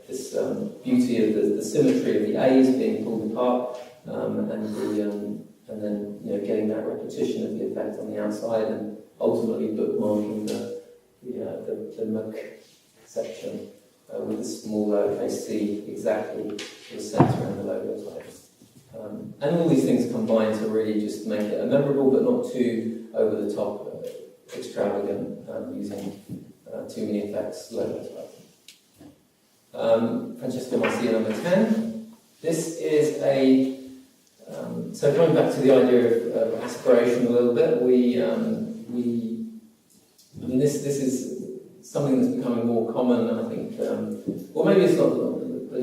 this beauty of the symmetry of the A's being pulled apart, and then getting that repetition of the effect on the outside, and ultimately bookmarking the muck section with the small lowercase c exactly to the centre and the logo type. And all these things combine to really just make it a memorable but not too over the top, extravagant, using too many effects logo type. Francesco Marcia number 10. This is so coming back to the idea of aspiration a little bit, this is something that's becoming more common, I think, well maybe it's not, but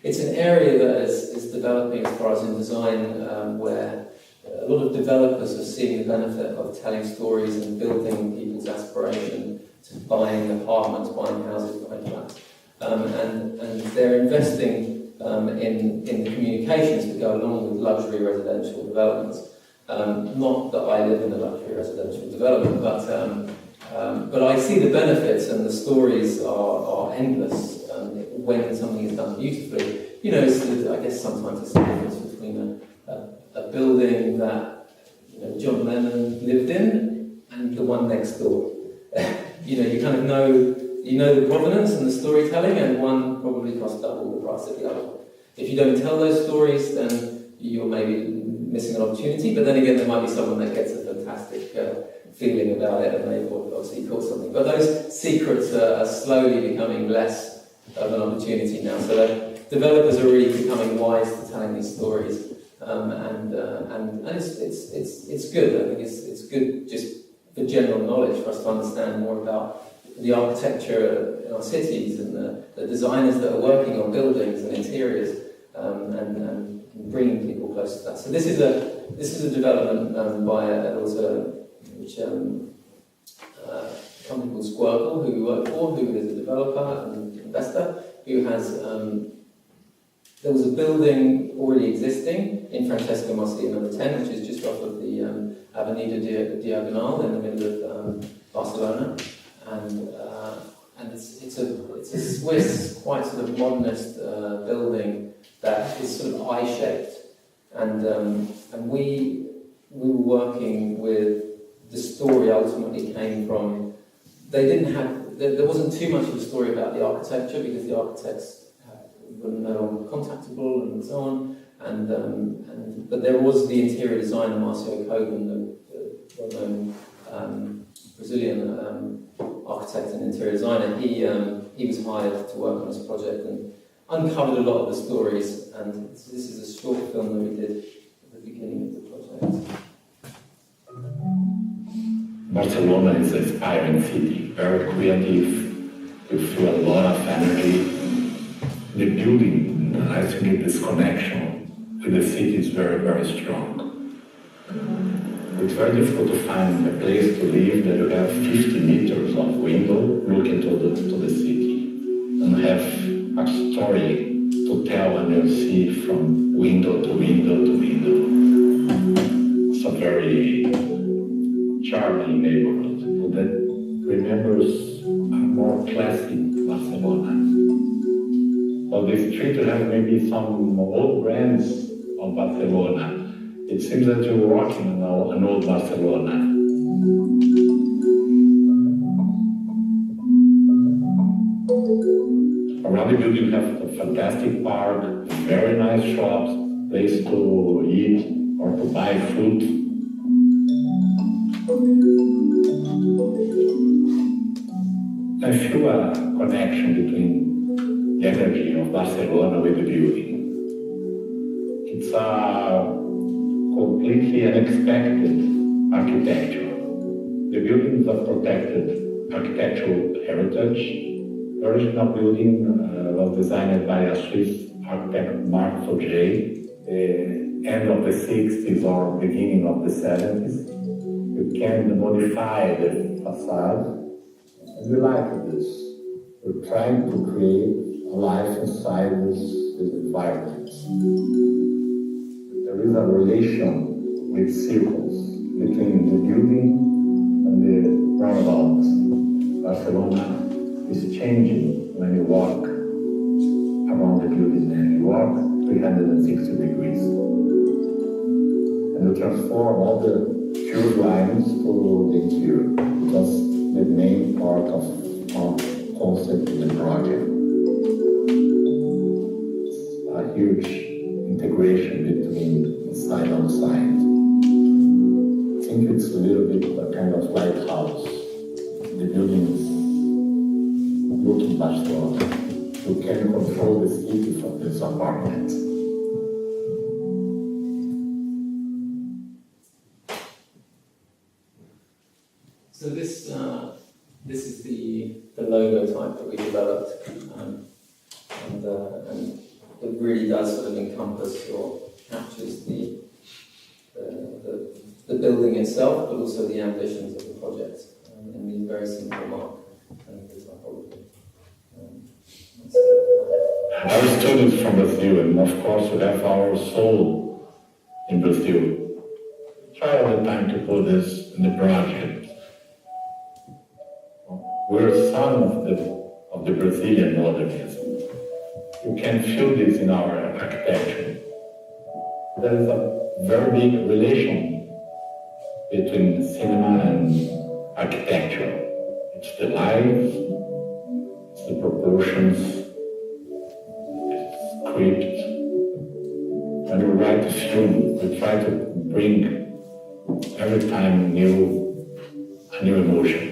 it's an area that is developing as far as in design, where a lot of developers are seeing the benefit of telling stories and building people's aspiration to buying apartments, buying houses, buying flats. And they're investing in the communications that go along with luxury residential developments. Not that I live in a luxury residential development, but I see the benefits, and the stories are endless when something is done beautifully. You know, I guess sometimes it's the difference between a building that John Lennon lived in and the one next door. You kind of know the provenance and the storytelling, and one probably costs double the price of the other. If you don't tell those stories, then you're maybe missing an opportunity, but then again there might be someone that gets a fantastic feeling about it and they've obviously caught something. But those secrets are slowly becoming less of an opportunity now, so that developers are really becoming wise to telling these stories, and it's good. I think it's good just for general knowledge for us to understand more about the architecture in our cities and the designers that are working on buildings and interiors, and bringing people close to that. So this is a development by a company called Squircle, who we work for, who is a developer and investor, who has there was a building already existing in Francesco Marcia number 10, which is just off of the Avenida Diagonal in the middle of Barcelona. And it's a Swiss, quite sort of modernist building that is sort of eye-shaped, and we were working with the story. Ultimately came from there wasn't too much of a story about the architecture because the architects were no longer contactable and so on, but there was the interior designer Marcio Kogan, the well-known Brazilian architect and interior designer. He was hired to work on this project and uncovered a lot of the stories, and this is a short film that we did at the beginning of the project. Barcelona is an inspiring city, very creative, you feel a lot of energy. The building, I think this connection with the city is very, very strong. It's very difficult to find a place to live that you have 50 meters of window looking to the city and have a story to tell when you see from window to window to window. It's a very charming neighborhood that remembers a more classic Barcelona. On the street you have maybe some old brands of Barcelona. It seems that you're walking in an old Barcelona. Around the building you have a fantastic park, very nice shops, place to eat or to buy food. I feel a connection between the energy of Barcelona with the building. It's a completely unexpected architecture. The building is a protected architectural heritage. The original building was designed by a Swiss architect, Maurus Fraser, the end of the 60s or beginning of the 70s. You can modify the facade. And we like this. We're trying to create a life inside this environment. There is a relation with circles between the building and the roundabout. Barcelona is changing when you walk around the building, and you walk 360 degrees. And you transform all the tube lines to the interior. That's the main part of our concept in the project. It's a huge integration between inside and outside. I think it's a little bit a kind of lighthouse. The building is looking Barcelona. you can control the city from this apartment. So this is the logo type that we developed, and it really does sort of encompass or captures the building itself, but also the ambitions of the project in the very simple mark and the typology. Our students from Brazil, and of course we have our soul in Brazil. Try all the time to put this in the project. We're son of the Brazilian modernism. You can feel this in our architecture. There is a very big relation between cinema and architecture. It's the light, it's the proportions, it's script. When we write a film, we try to bring every time a new emotion.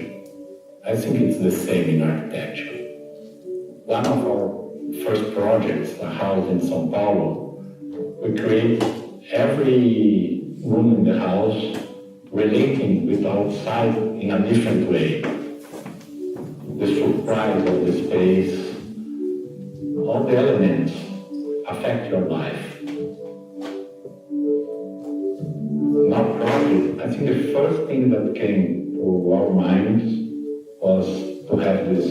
I think it's the same in architecture. One of our first projects, a house in São Paulo, we create every room in the house relating with outside in a different way. The surprise of the space, all the elements affect your life. In our project, I think the first thing that came to our minds was to have this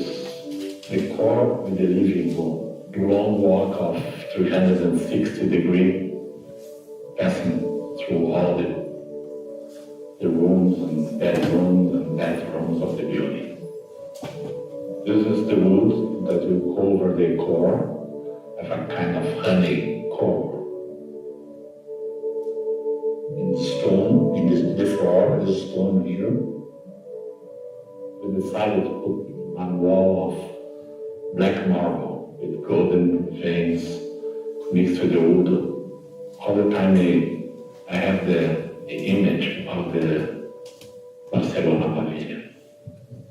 decor with the living room, a long walk of 360 degrees, passing through all the rooms and bathrooms of the building. This is the wood that will cover the core of a kind of honey core. In stone, in the floor is stone here. We decided to put one wall of black marble with golden veins mixed with the wood. All the time I have the image of the Barcelona pavilion.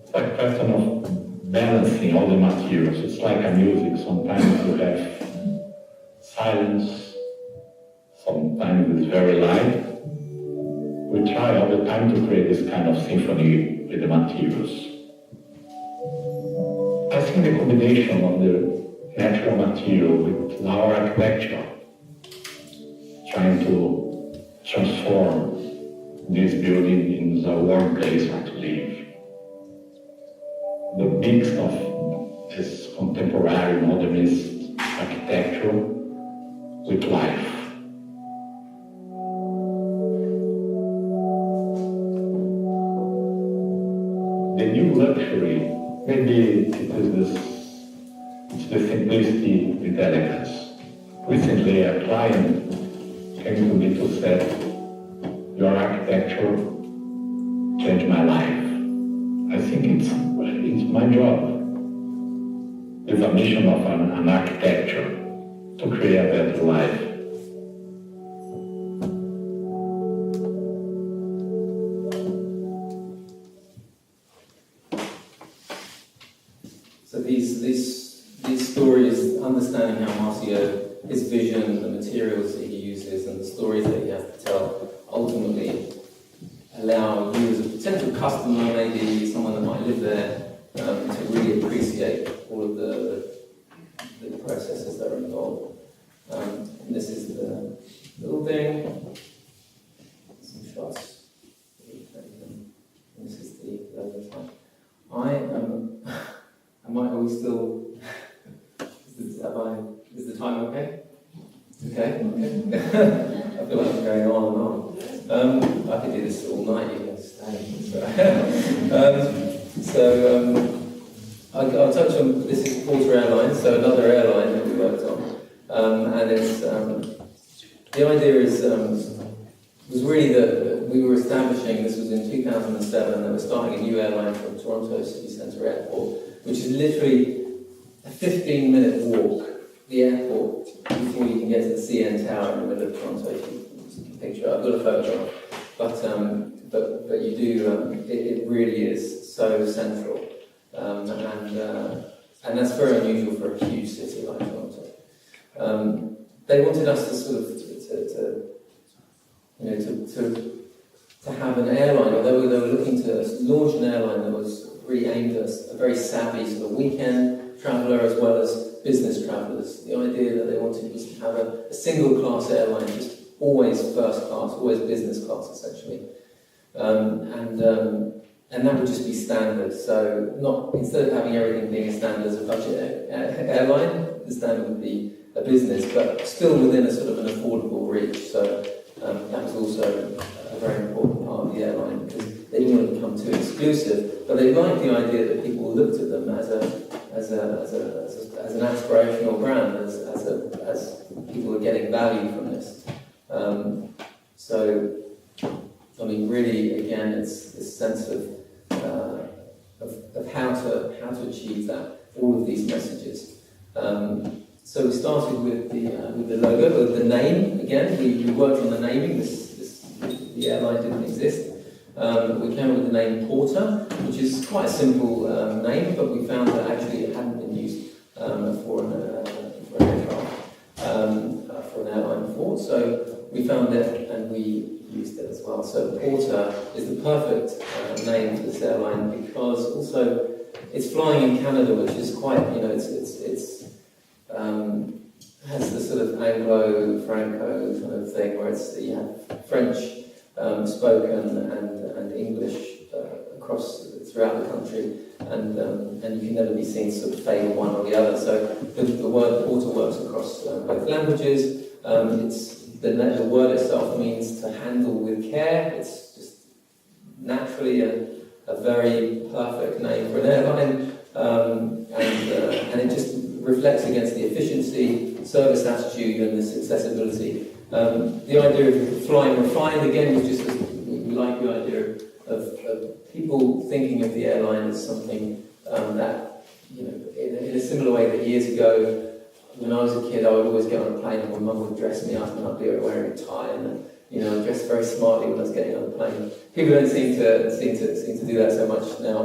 It's like a question of balancing all the materials. It's like a music. Sometimes you have silence, sometimes it's very light. We try all the time to create this kind of symphony with the materials. I think the combination of the natural material with our architecture, trying to transform this building into a warm place to live. The mix of this contemporary modernist architecture with life. The new luxury, maybe it's the simplicity with elegance. Recently, a client came to me to say, your architecture changed my life. I think it's my job. It's a mission of an architecture to create a better life. So these stories, understanding how Marcio, his vision, the materials that he uses, and the stories that he has to tell, ultimately allow you as a potential customer, maybe someone that might live there, to really appreciate all of the processes that are involved. And this is the little thing, some shots, and this is the other time. Are we still, is the time okay? Okay. I feel like I'm going on and on. I could do this all night, you can stay. I'll touch on, this is Porter Airlines, so another airline that we worked on. And it's, the idea is, was really that we were establishing, this was in 2007, and we're starting a new airline from Toronto City Centre Airport, which is literally a 15-minute walk, the airport, before you can get to the CN Tower in the middle of Toronto. You can picture it. I've got a photograph, but you do. It really is so central, and And that's very unusual for a huge city like Toronto. They wanted us to sort of to have an airline, or they were looking to launch an airline that was really aimed at a very savvy sort of weekend traveller as well as business travellers. The idea that they wanted was to have a single class airline, just always first class, always business class essentially. And that would just be standard. So instead of having everything being a standard as a budget airline, the standard would be a business, but still within a sort of an affordable reach. So that was also a very important part of the airline, because they didn't want to become too exclusive, but they liked the idea that people looked at them as an aspirational brand, as people were getting value from this. So, I mean, really, again, it's this sense of how to achieve that, all of these messages. So we started with the logo, with the name. Again, we worked on the naming. The airline didn't exist. We came up with the name Porter, which is quite a simple name, but we found that actually it hadn't been used for an aircraft, for an airline before. So we found it and we used it as well. So Porter is the perfect name for this airline, because also it's flying in Canada, which is quite, has the sort of Anglo-Franco kind of thing, where you have French spoken and English throughout the country, and you can never be seen to sort of favour one or the other. So the word Porter works across both languages. The word itself means to handle with care. It's just naturally a very perfect name for an airline, and it just reflects against the efficiency, service attitude, and this accessibility. The idea of flying refined, again, was just, we like the idea of people thinking of the airline as something that, in a similar way that years ago, when I was a kid, I would always get on a plane and my mum would dress me up and I'd be wearing a tie and I'd dress very smartly when I was getting on the plane. People don't seem to do that so much now,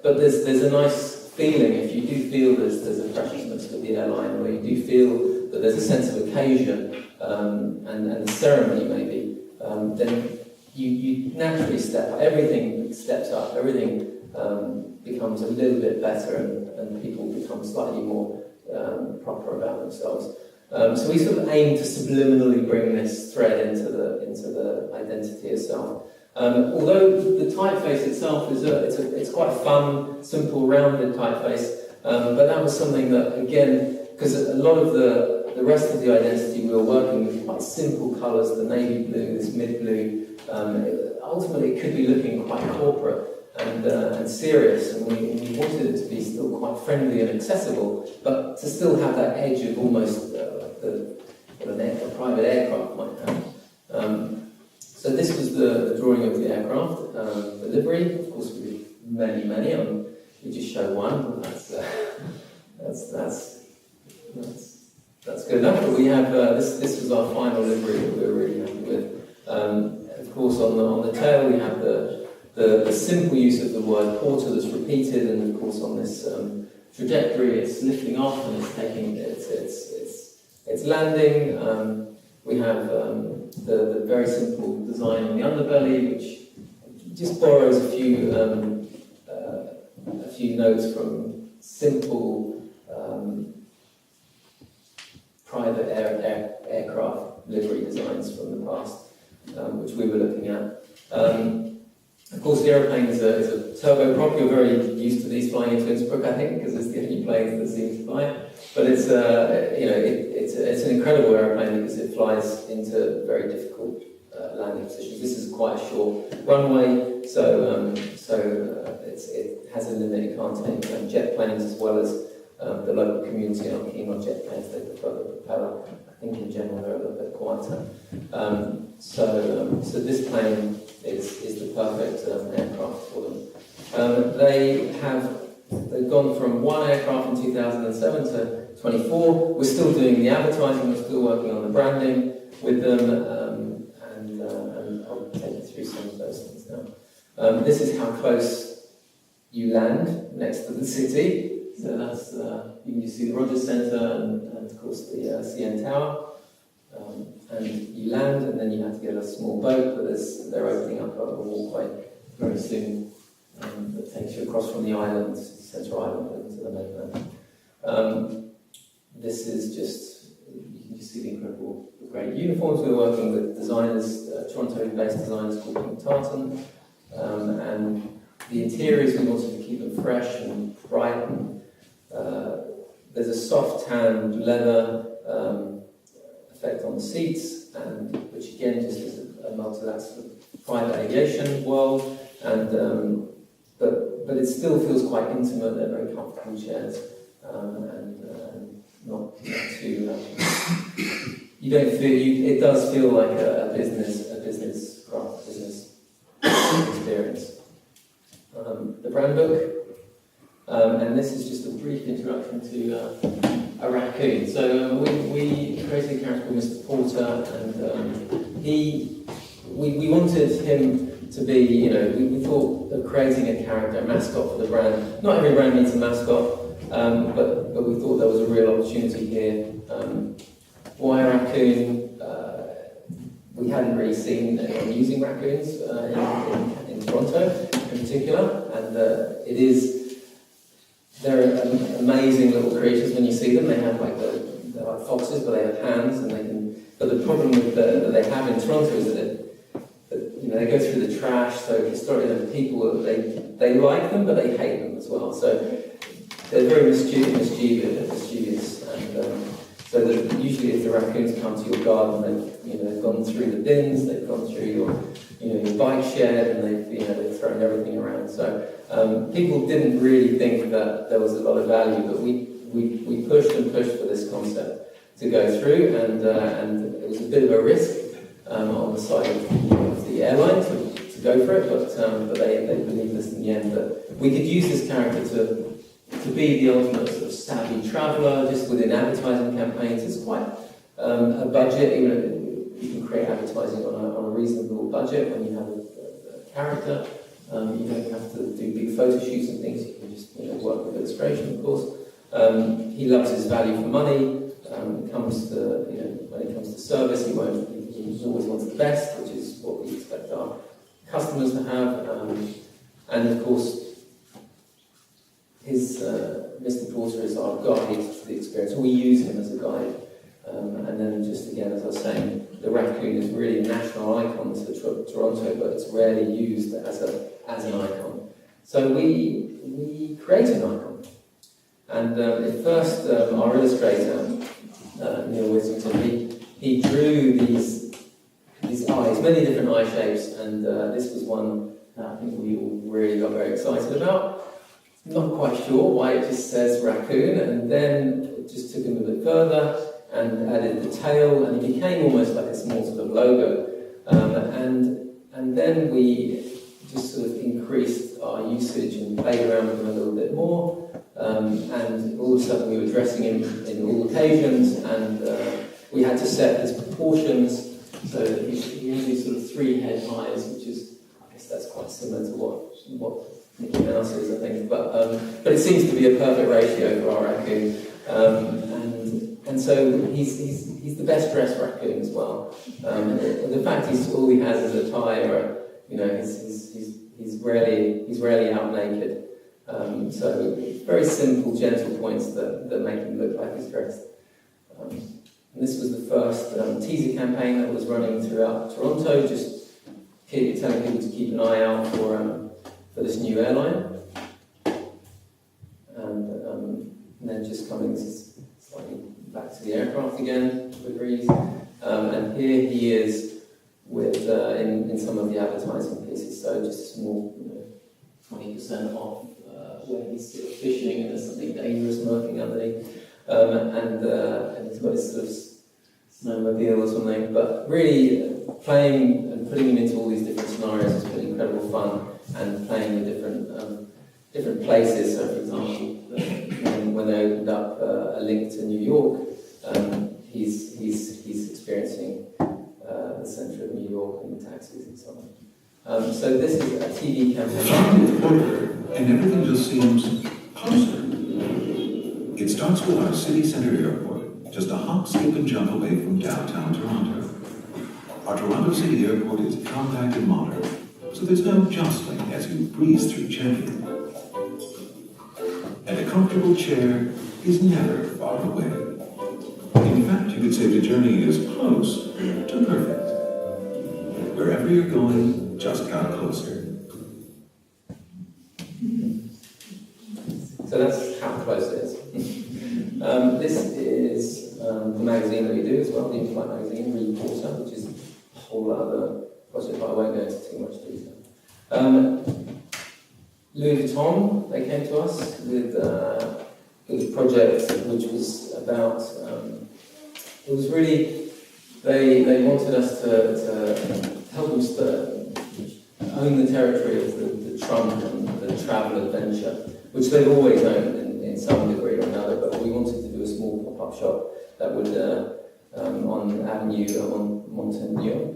but there's a nice feeling, if you do feel there's a preciousness to the airline, where you do feel that there's a sense of occasion and ceremony maybe, then you naturally step up. Everything steps up, everything becomes a little bit better, and people become slightly more proper about themselves. So we sort of aim to subliminally bring this thread into the identity itself. Although the typeface itself it's quite a fun, simple, rounded typeface, but that was something that, again, because a lot of the rest of the identity, we were working with quite simple colours, the navy blue, this mid blue. Ultimately, it could be looking quite corporate and serious, and we wanted it to be still quite friendly and accessible, but to still have that edge of almost like a private aircraft might have. So this was the drawing of the aircraft, the livery. Of course, we did many. We just show one. That's good enough. But we have this was our final livery that we were really happy with. Of course, on the tail we have the simple use of the word porter that's repeated, and of course on this trajectory it's lifting off and it's landing. We have the very simple design on the underbelly, which just borrows a few notes from simple private aircraft livery designs from the past, which we were looking at. Of course, the aeroplane is a turboprop. You're very used to these flying into Innsbruck, I think, because it's the only planes that seem to fly. But it's an incredible aeroplane because it flies into very difficult landing positions. This is quite a short runway, so it has a limit. It can't take jet planes, as well as the local community aren't keen on jet planes. They prefer the propeller. I think in general they're a little bit quieter. So this plane is the perfect aircraft for them. They've gone from one aircraft in 2007 to 24. We're still doing the advertising, we're still working on the branding with them, and I'll take you through some of those things now. This is how close you land next to the city. So that's, you can just see the Rogers Centre and of course the CN Tower. And you land, and then you have to get a small boat, but they're opening up a walkway very soon that takes you across from the island, central island, into the mainland. This is just, you can just see the incredible, great uniforms. We're working with designers, Toronto-based designers called Pink Tartan, and the interiors, we wanted to keep them fresh and bright. And, there's a soft tan leather effect on the seats, and which again just is a multi-that sort of private aviation world, and but it still feels quite intimate. They're very comfortable chairs, and not too. You don't feel. It does feel like a business craft, business experience. The brand book, and this is just a brief introduction to a raccoon. So we created a character called Mr. Porter, and we wanted him to be, you know, we thought of creating a character, a mascot for the brand. Not every brand needs a mascot, but we thought there was a real opportunity here. Why a raccoon? We hadn't really seen anyone using raccoons in Toronto in particular, and they're amazing little creatures when you see them. They have they're like foxes, but they have hands, and they can. But the problem that they have in Toronto is that you know, they go through the trash. So historically, the people they like them, but they hate them as well. So they're very mischievous, and so that usually if the raccoons come to your garden, they've gone through the bins, they've gone through your bike shed, and they've thrown everything around. So people didn't really think that there was a lot of value, but we pushed and pushed for this concept to go through, and it was a bit of a risk on the side of the airline to go for it, but they believed us in the end that we could use this character to be the ultimate sort of savvy traveller, just within advertising campaigns. It's quite a budget, you can create advertising on a reasonable budget when you have a character. You don't have to do big photo shoots and things, you can just work with illustration, of course. He loves his value for money. When it comes to service, he always wants the best, which is what we expect our customers to have. And of course, Mr. Porter is our guide to the experience. So we use him as a guide. And then just again, as I was saying, the raccoon is really a national icon to Toronto, but it's rarely used as an icon. So we created an icon. And at first, our illustrator, Neil Whittington, he drew these eyes, many different eye shapes, and this was one that I think we all really got very excited about. Not quite sure why it just says raccoon, and then it just took him a bit further and added the tail, and it became almost like a small sort of logo. And then we just sort of increased our usage and played around with him a little bit more, and all of a sudden we were dressing him in all occasions, and we had to set his proportions so that he has these sort of 3 head highs, which is, I guess that's quite similar to what Mickey Mouse is, I think, but it seems to be a perfect ratio for our raccoon, and so he's the best dressed raccoon as well. The fact all he has is a tie, or he's rarely out naked. So very simple, gentle points that make him look like he's dressed. And this was the first teaser campaign that was running throughout Toronto, just telling people to keep an eye out for this new airline. And then just coming slightly back to the aircraft again, degrees. And here he is with in some of the advertising pieces, so just a small 20% off where he's sort of fishing and there's something dangerous lurking underneath. And he's got his sort of snowmobile or something, but really playing and putting him into all these different scenarios has been incredible fun, and playing with different places. So for example, when they opened up a link to New York, he's experiencing the centre of New York and the taxis and so on. So this is a TV campaign. And everything just seems positive. starts with our city centre airport, just a hop, skip and jump away from downtown Toronto. Our Toronto City Airport is compact and modern, so there's no jostling as you breeze through check-in. And a comfortable chair is never far away. In fact, you could say the journey is close to perfect. Wherever you're going, just got closer. So that's how close it is. This is the magazine that we do as well, the in-flight magazine, Reporter, which is a whole other project, but I won't go into too much detail. Louis Vuitton, they came to us with a project which was about, it was really, they wanted us to help them own the territory of the trunk and the travel adventure, which they've always owned in some degree or another, but we wanted to do a small pop-up shop that would, on Avenue Montaigne,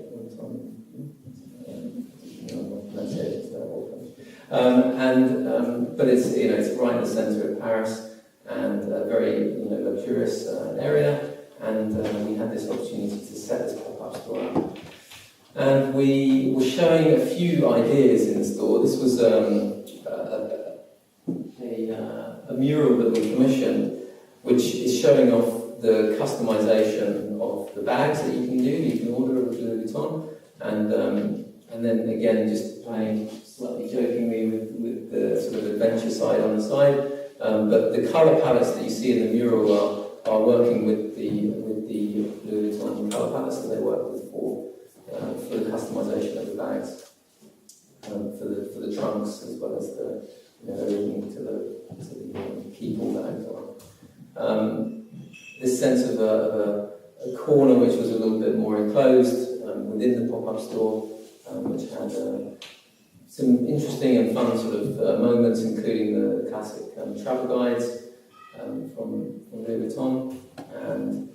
but it's it's right in the centre of Paris and a very luxurious area, and we had this opportunity to set this pop-up store up. And we were showing a few ideas in the store. This was a mural that we commissioned, which is showing off the customization of the bags that you can do. You can order with Louis Vuitton, and then again just playing slightly jokingly with the sort of adventure side on the side. But the colour palettes that you see in the mural are working with the Louis Vuitton colour palettes that they work with for the customization of the bags, for the trunks as well as the everything to the keyboard bags. This sense of a corner which was a little bit more enclosed within the pop-up store, which had some interesting and fun sort of moments, including the classic travel guides from Louis Vuitton, and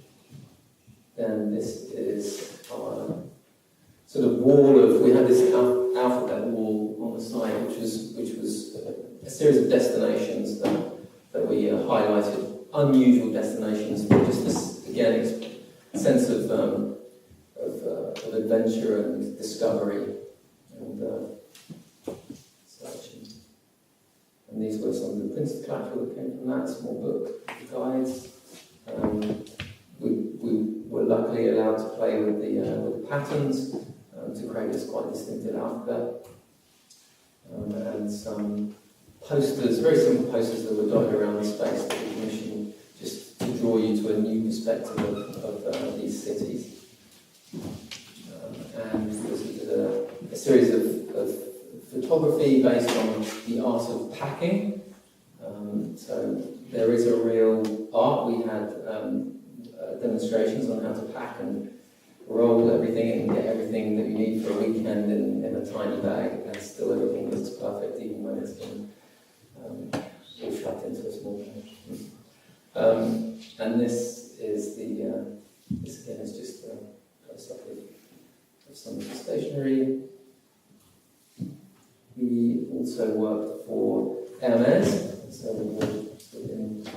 then this is our sort of wall of, we had this alphabet wall on the side, which was a series of destinations that we highlighted, unusual destinations, but just this, again, sense of adventure and discovery and such. And these were some of the printed collateral that came from that small book, guides. We were luckily allowed to play with the patterns to create this quite distinctive alphabet, and some posters, very simple posters that were dotted around the space that we commissioned just to draw you to a new perspective of these cities. And this is a series of photography based on the art of packing. So there is a real art. We had demonstrations on how to pack and roll everything and get everything that you need for a weekend in a tiny bag, and still everything looks perfect even when it's been all shut into a small bag. And this is this again is just a close-up of some of the stationery. We also worked for Hermes, so we're in the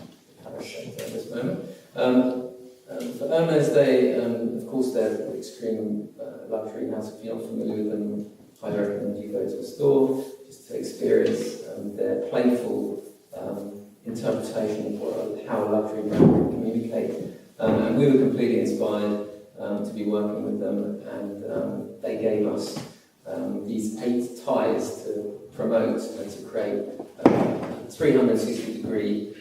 Paris sector at this moment. For Hermes, they, of course, they're extreme luxury house. If you're not familiar with them, I recommend you go to a store just to experience their playful interpretation of how a luxury brand can communicate. And we were completely inspired to be working with them, and they gave us these 8 ties to promote and to create a 360-degree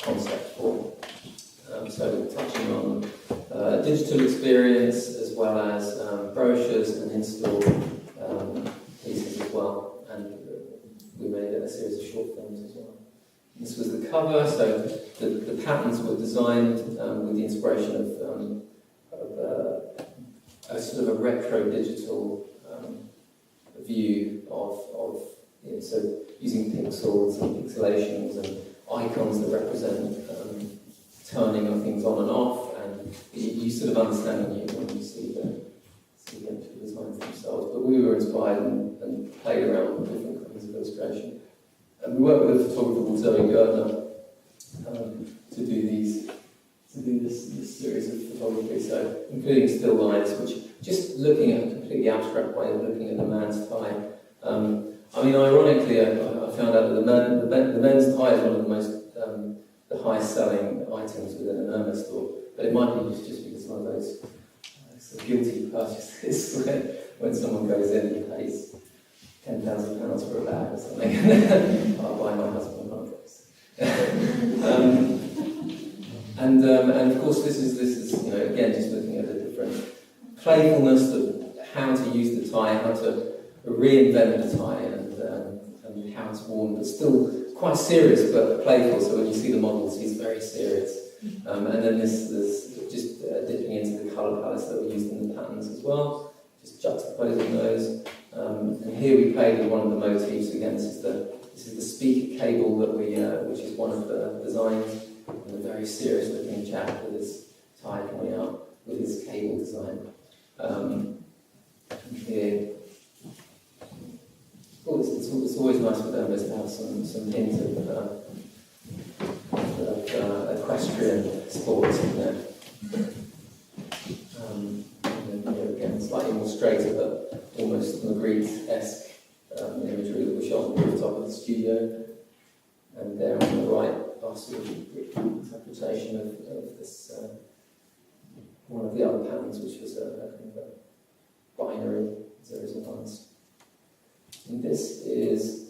concept for. So touching on digital experience as well as brochures and in-store pieces as well, and we made a series of short films as well. This was the cover, so the patterns were designed with the inspiration of a sort of a retro digital view of so using pixels and pixelations and icons that represent turning of things on and off, and you sort of understand when you see the designs themselves. But we were inspired and played around with different kinds of illustration. And we worked with a photographer called Zoe Gardner, to do this series of photography. So including still lives, which just looking at a completely abstract way of looking at a man's tie. I mean, ironically, I found out that the men's tie is one of the most the highest selling items within an Hermes store, but it might be just because one of those guilty purchases when someone goes in and pays £10,000 for a bag or something. I'll buy my husband one of those. And of course, this is again just looking at the different playfulness of how to use the tie, how to reinvent the tie, and how it's worn, but still quite serious but playful. So when you see the models, he's very serious. And then this just dipping into the colour palettes that were used in the patterns as well, just juxtaposing those. And here we played with one of the motifs again. This is the speaker cable that which is one of the designs, and a very serious looking chap with his tie coming out with his cable design. Here, it's always nice for them to have some hint of equestrian sports in there. And then here again, slightly more straighter, but almost Magritte-esque imagery that we shot on the rooftop of the studio. And there on the right, our sort of interpretation of this, one of the other patterns, which was a kind of a binary zeros and ones. And this is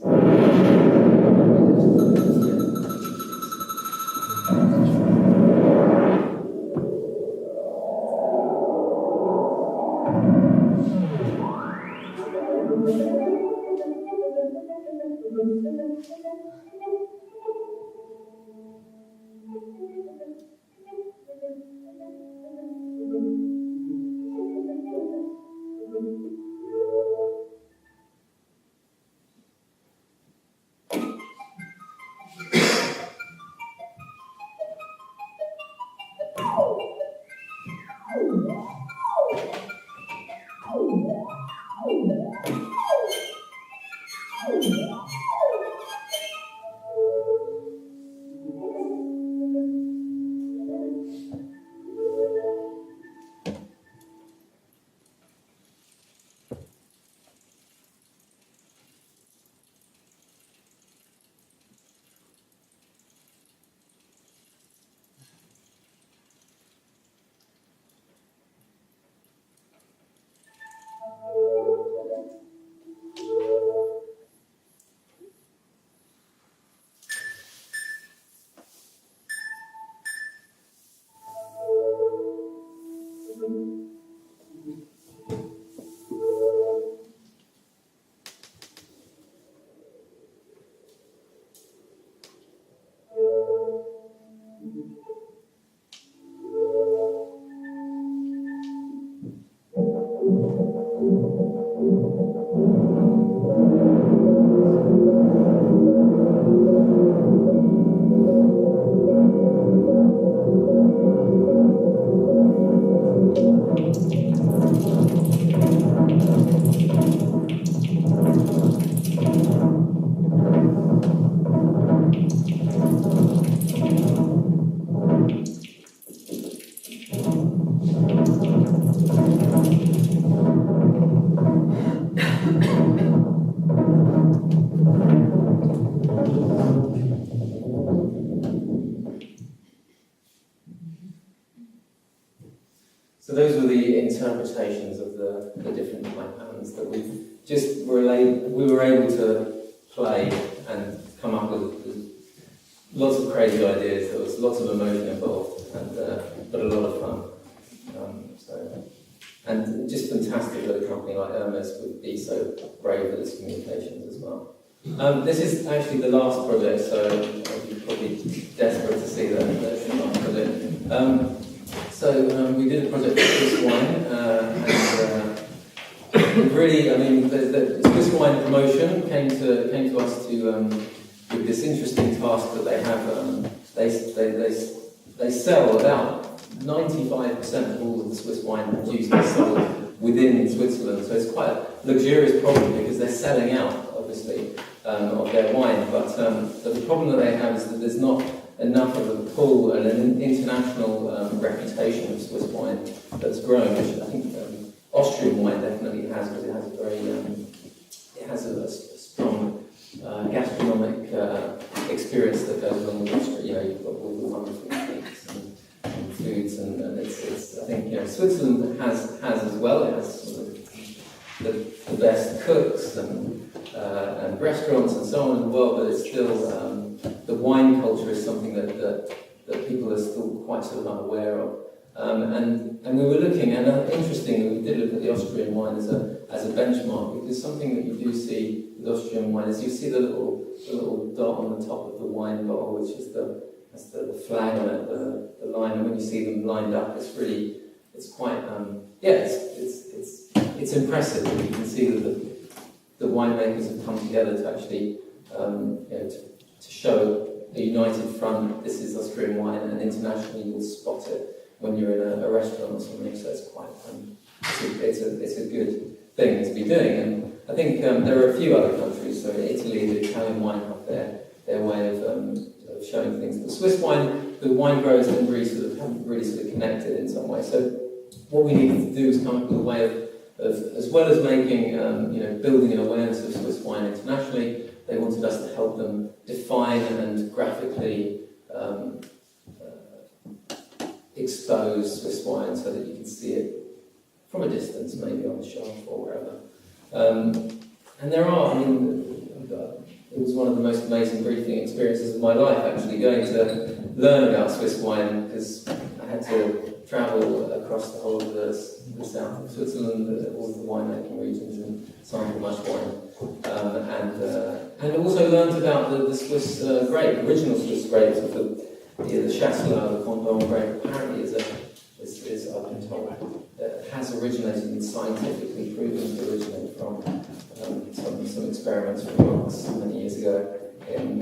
So those were the interpretations of the different type patterns that we were able to play and come up with lots of crazy ideas. There was lots of emotion involved, but a lot of fun. And just fantastic that a company like Hermes would be so brave with its communications as well. This is actually the last project, so you're probably desperate to see that. That's the last project. So we did a project with Swiss Wine, and really, I mean, the Swiss Wine promotion came to us with this interesting task that they have. They sell about 95% of all of the Swiss wine produced is sold within Switzerland, so it's quite a luxurious problem because they're selling out, obviously, of their wine. But the problem that they have is that there's not enough of a pull and an international reputation of Swiss wine that's growing, which I think Austrian wine definitely has, because it has a very it has a strong gastronomic experience that goes along with Austria. You know, you've got all the wonderful cakes and foods, and it's I think, you know, Switzerland has as well. It has sort of the best cooks and restaurants and so on in the world, but it's still the wine culture is something that people are still quite sort of unaware of. And we were looking, and interestingly, we did look at the Austrian wine as a benchmark, because something that you do see with Austrian wine is you see the little dot on the top of the wine bottle, which is the flag on it, the line, and when you see them lined up, it's quite it's impressive. You can see that the winemakers have come together to actually to show a united front. This is Austrian wine, and internationally you'll spot it when you're in a restaurant or something. So it's quite it's a good thing to be doing. And I think there are a few other countries. So in Italy, the Italian wine have their way of showing things. But Swiss wine, the wine growers haven't really sort of connected in some way. So what we needed to do is come up with a way of as well as making building an awareness of Swiss wine internationally, they wanted us to help them define and graphically expose Swiss wine so that you can see it from a distance, maybe on the shelf or wherever. And there are, it was one of the most amazing briefing experiences of my life, actually, going to learn about Swiss wine, because I had to travel across the whole of the south of Switzerland, all of the winemaking regions, and sample much wine. And also learned about the Swiss grape, original Swiss grapes of the Chasselas, the Condom grape. Apparently is I've been told, has originated and scientifically proven to originate from some experiments from monks many years ago in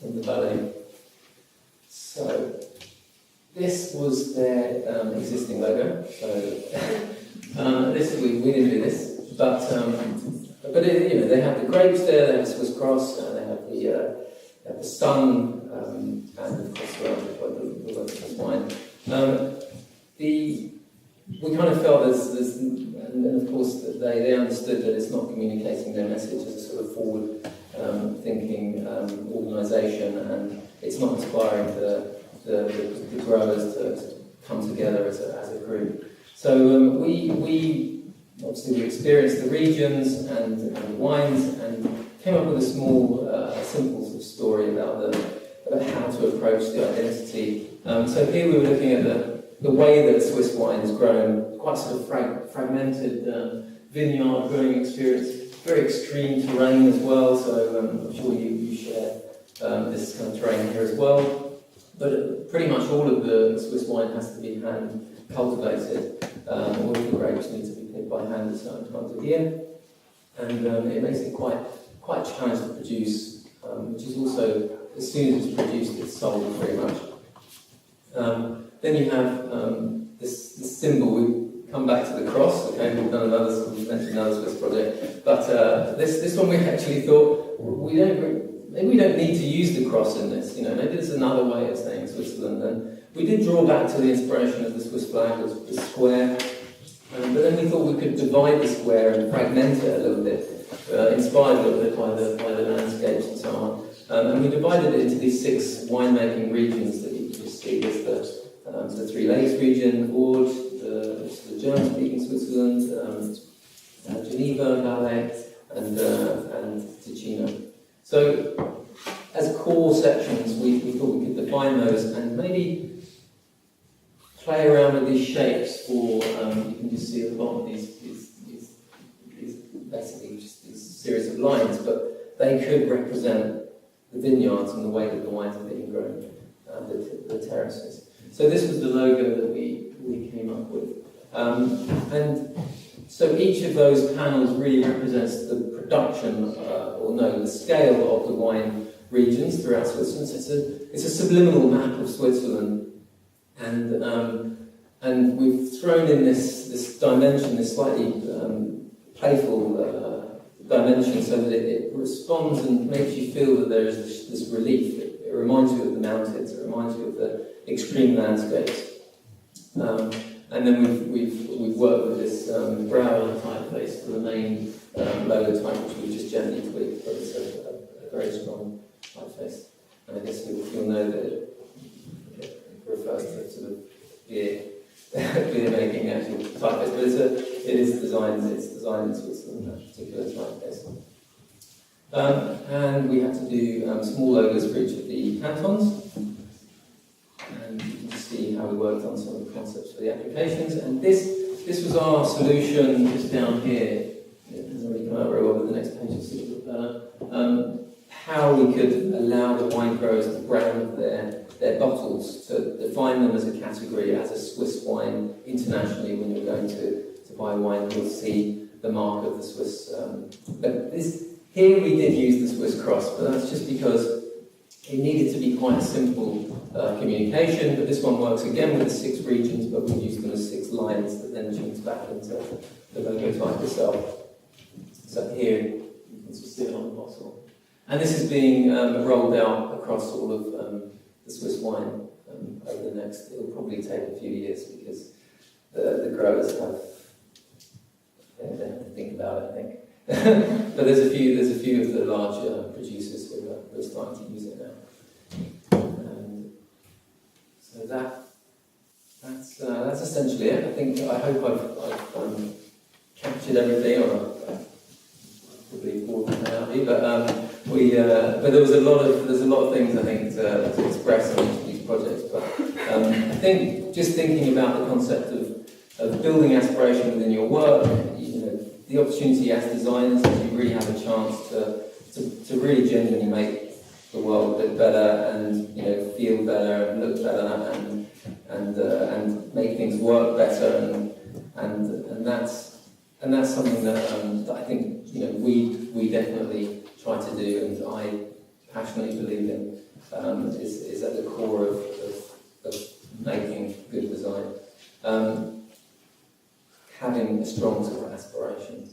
the Valais. So this was their existing logo. So we didn't do this, but they have the grapes there, they have the Swiss cross, and they have the sun, and of course the Swiss wine. We kind of felt there's and of course they understood that it's not communicating their message as a sort of forward thinking organisation, and it's not inspiring the growers to come together as a group. So we obviously experienced the regions and the wines, and came up with a small, simple sort of story about how to approach the identity. So here we were looking at the way that Swiss wine is grown, quite sort of fragmented vineyard growing experience, very extreme terrain as well. So I'm sure you share this kind of terrain here as well. But pretty much all of the Swiss wine has to be hand cultivated. All of the grapes need to be picked by hand at certain times of year, and it makes it quite a challenge to produce, which is also, as soon as it's produced, it's sold pretty much. Then you have this symbol. We come back to the cross. Okay, we've done we've mentioned another Swiss project, but this one we actually thought maybe we don't need to use the cross in this. Maybe there's another way of saying Switzerland. And we did draw back to the inspiration of the Swiss flag, the square, but then we thought we could divide the square and fragment it a little bit, inspired a little bit by the landscapes and so on. And we divided it into these 6 winemaking regions that you can just see. There's the Three Lakes region, Aude, the German-speaking Switzerland, Geneva, Valais, and Ticino. So, as core sections, we thought we could define those and maybe play around with these shapes, or you can just see at the bottom these basically just these series of lines, but they could represent the vineyards and the way that the wines are being grown, the terraces. So this was the logo that we came up with. And so each of those panels really represents the production, the scale of the wine regions throughout Switzerland. So it's a subliminal map of Switzerland, and we've thrown in this dimension, this slightly playful dimension, so that it responds and makes you feel that there is this relief. It It reminds you of the mountains. It reminds you of the extreme landscapes. And then we've worked with this Brauer typeface for the main logo type, which we've just gently tweaked, but it's a very strong typeface. And I guess you'll know that it refers to sort of beer making actual typeface, but it is designed in Switzerland, that particular typeface. And we had to do small logos for each of the cantons. And you can see how we worked on some of the concepts for the applications. And this was our solution just down here. It doesn't really come out very well, but the next page will see it better. How we could allow the wine growers to brand their bottles, to define them as a category, as a Swiss wine internationally. When you're going to buy wine, you'll see the mark of the Swiss. But here we did use the Swiss cross, but that's just because it needed to be quite a simple communication. But this one works again with the 6 regions, but we've used them as 6 lines that then tunes back into the logo type itself. So here you can see it on the bottle. And this is being rolled out across all of the Swiss wine over the next. It'll probably take a few years because the growers they have to think about it, I think. But there's a few of the larger producers who are starting to use it now. And so that's essentially it. I hope I've captured everything, or probably more than that, but there's a lot of things I think to express on each of these projects. But I think just thinking about the concept of building aspiration within your work, the opportunity as designers, you really have a chance to really genuinely make the world a bit better, and feel better and look better, and make things work better, and that's something that I think we definitely try to do, and I passionately believe in, is at the core of making good design. Having a strong sort of aspiration.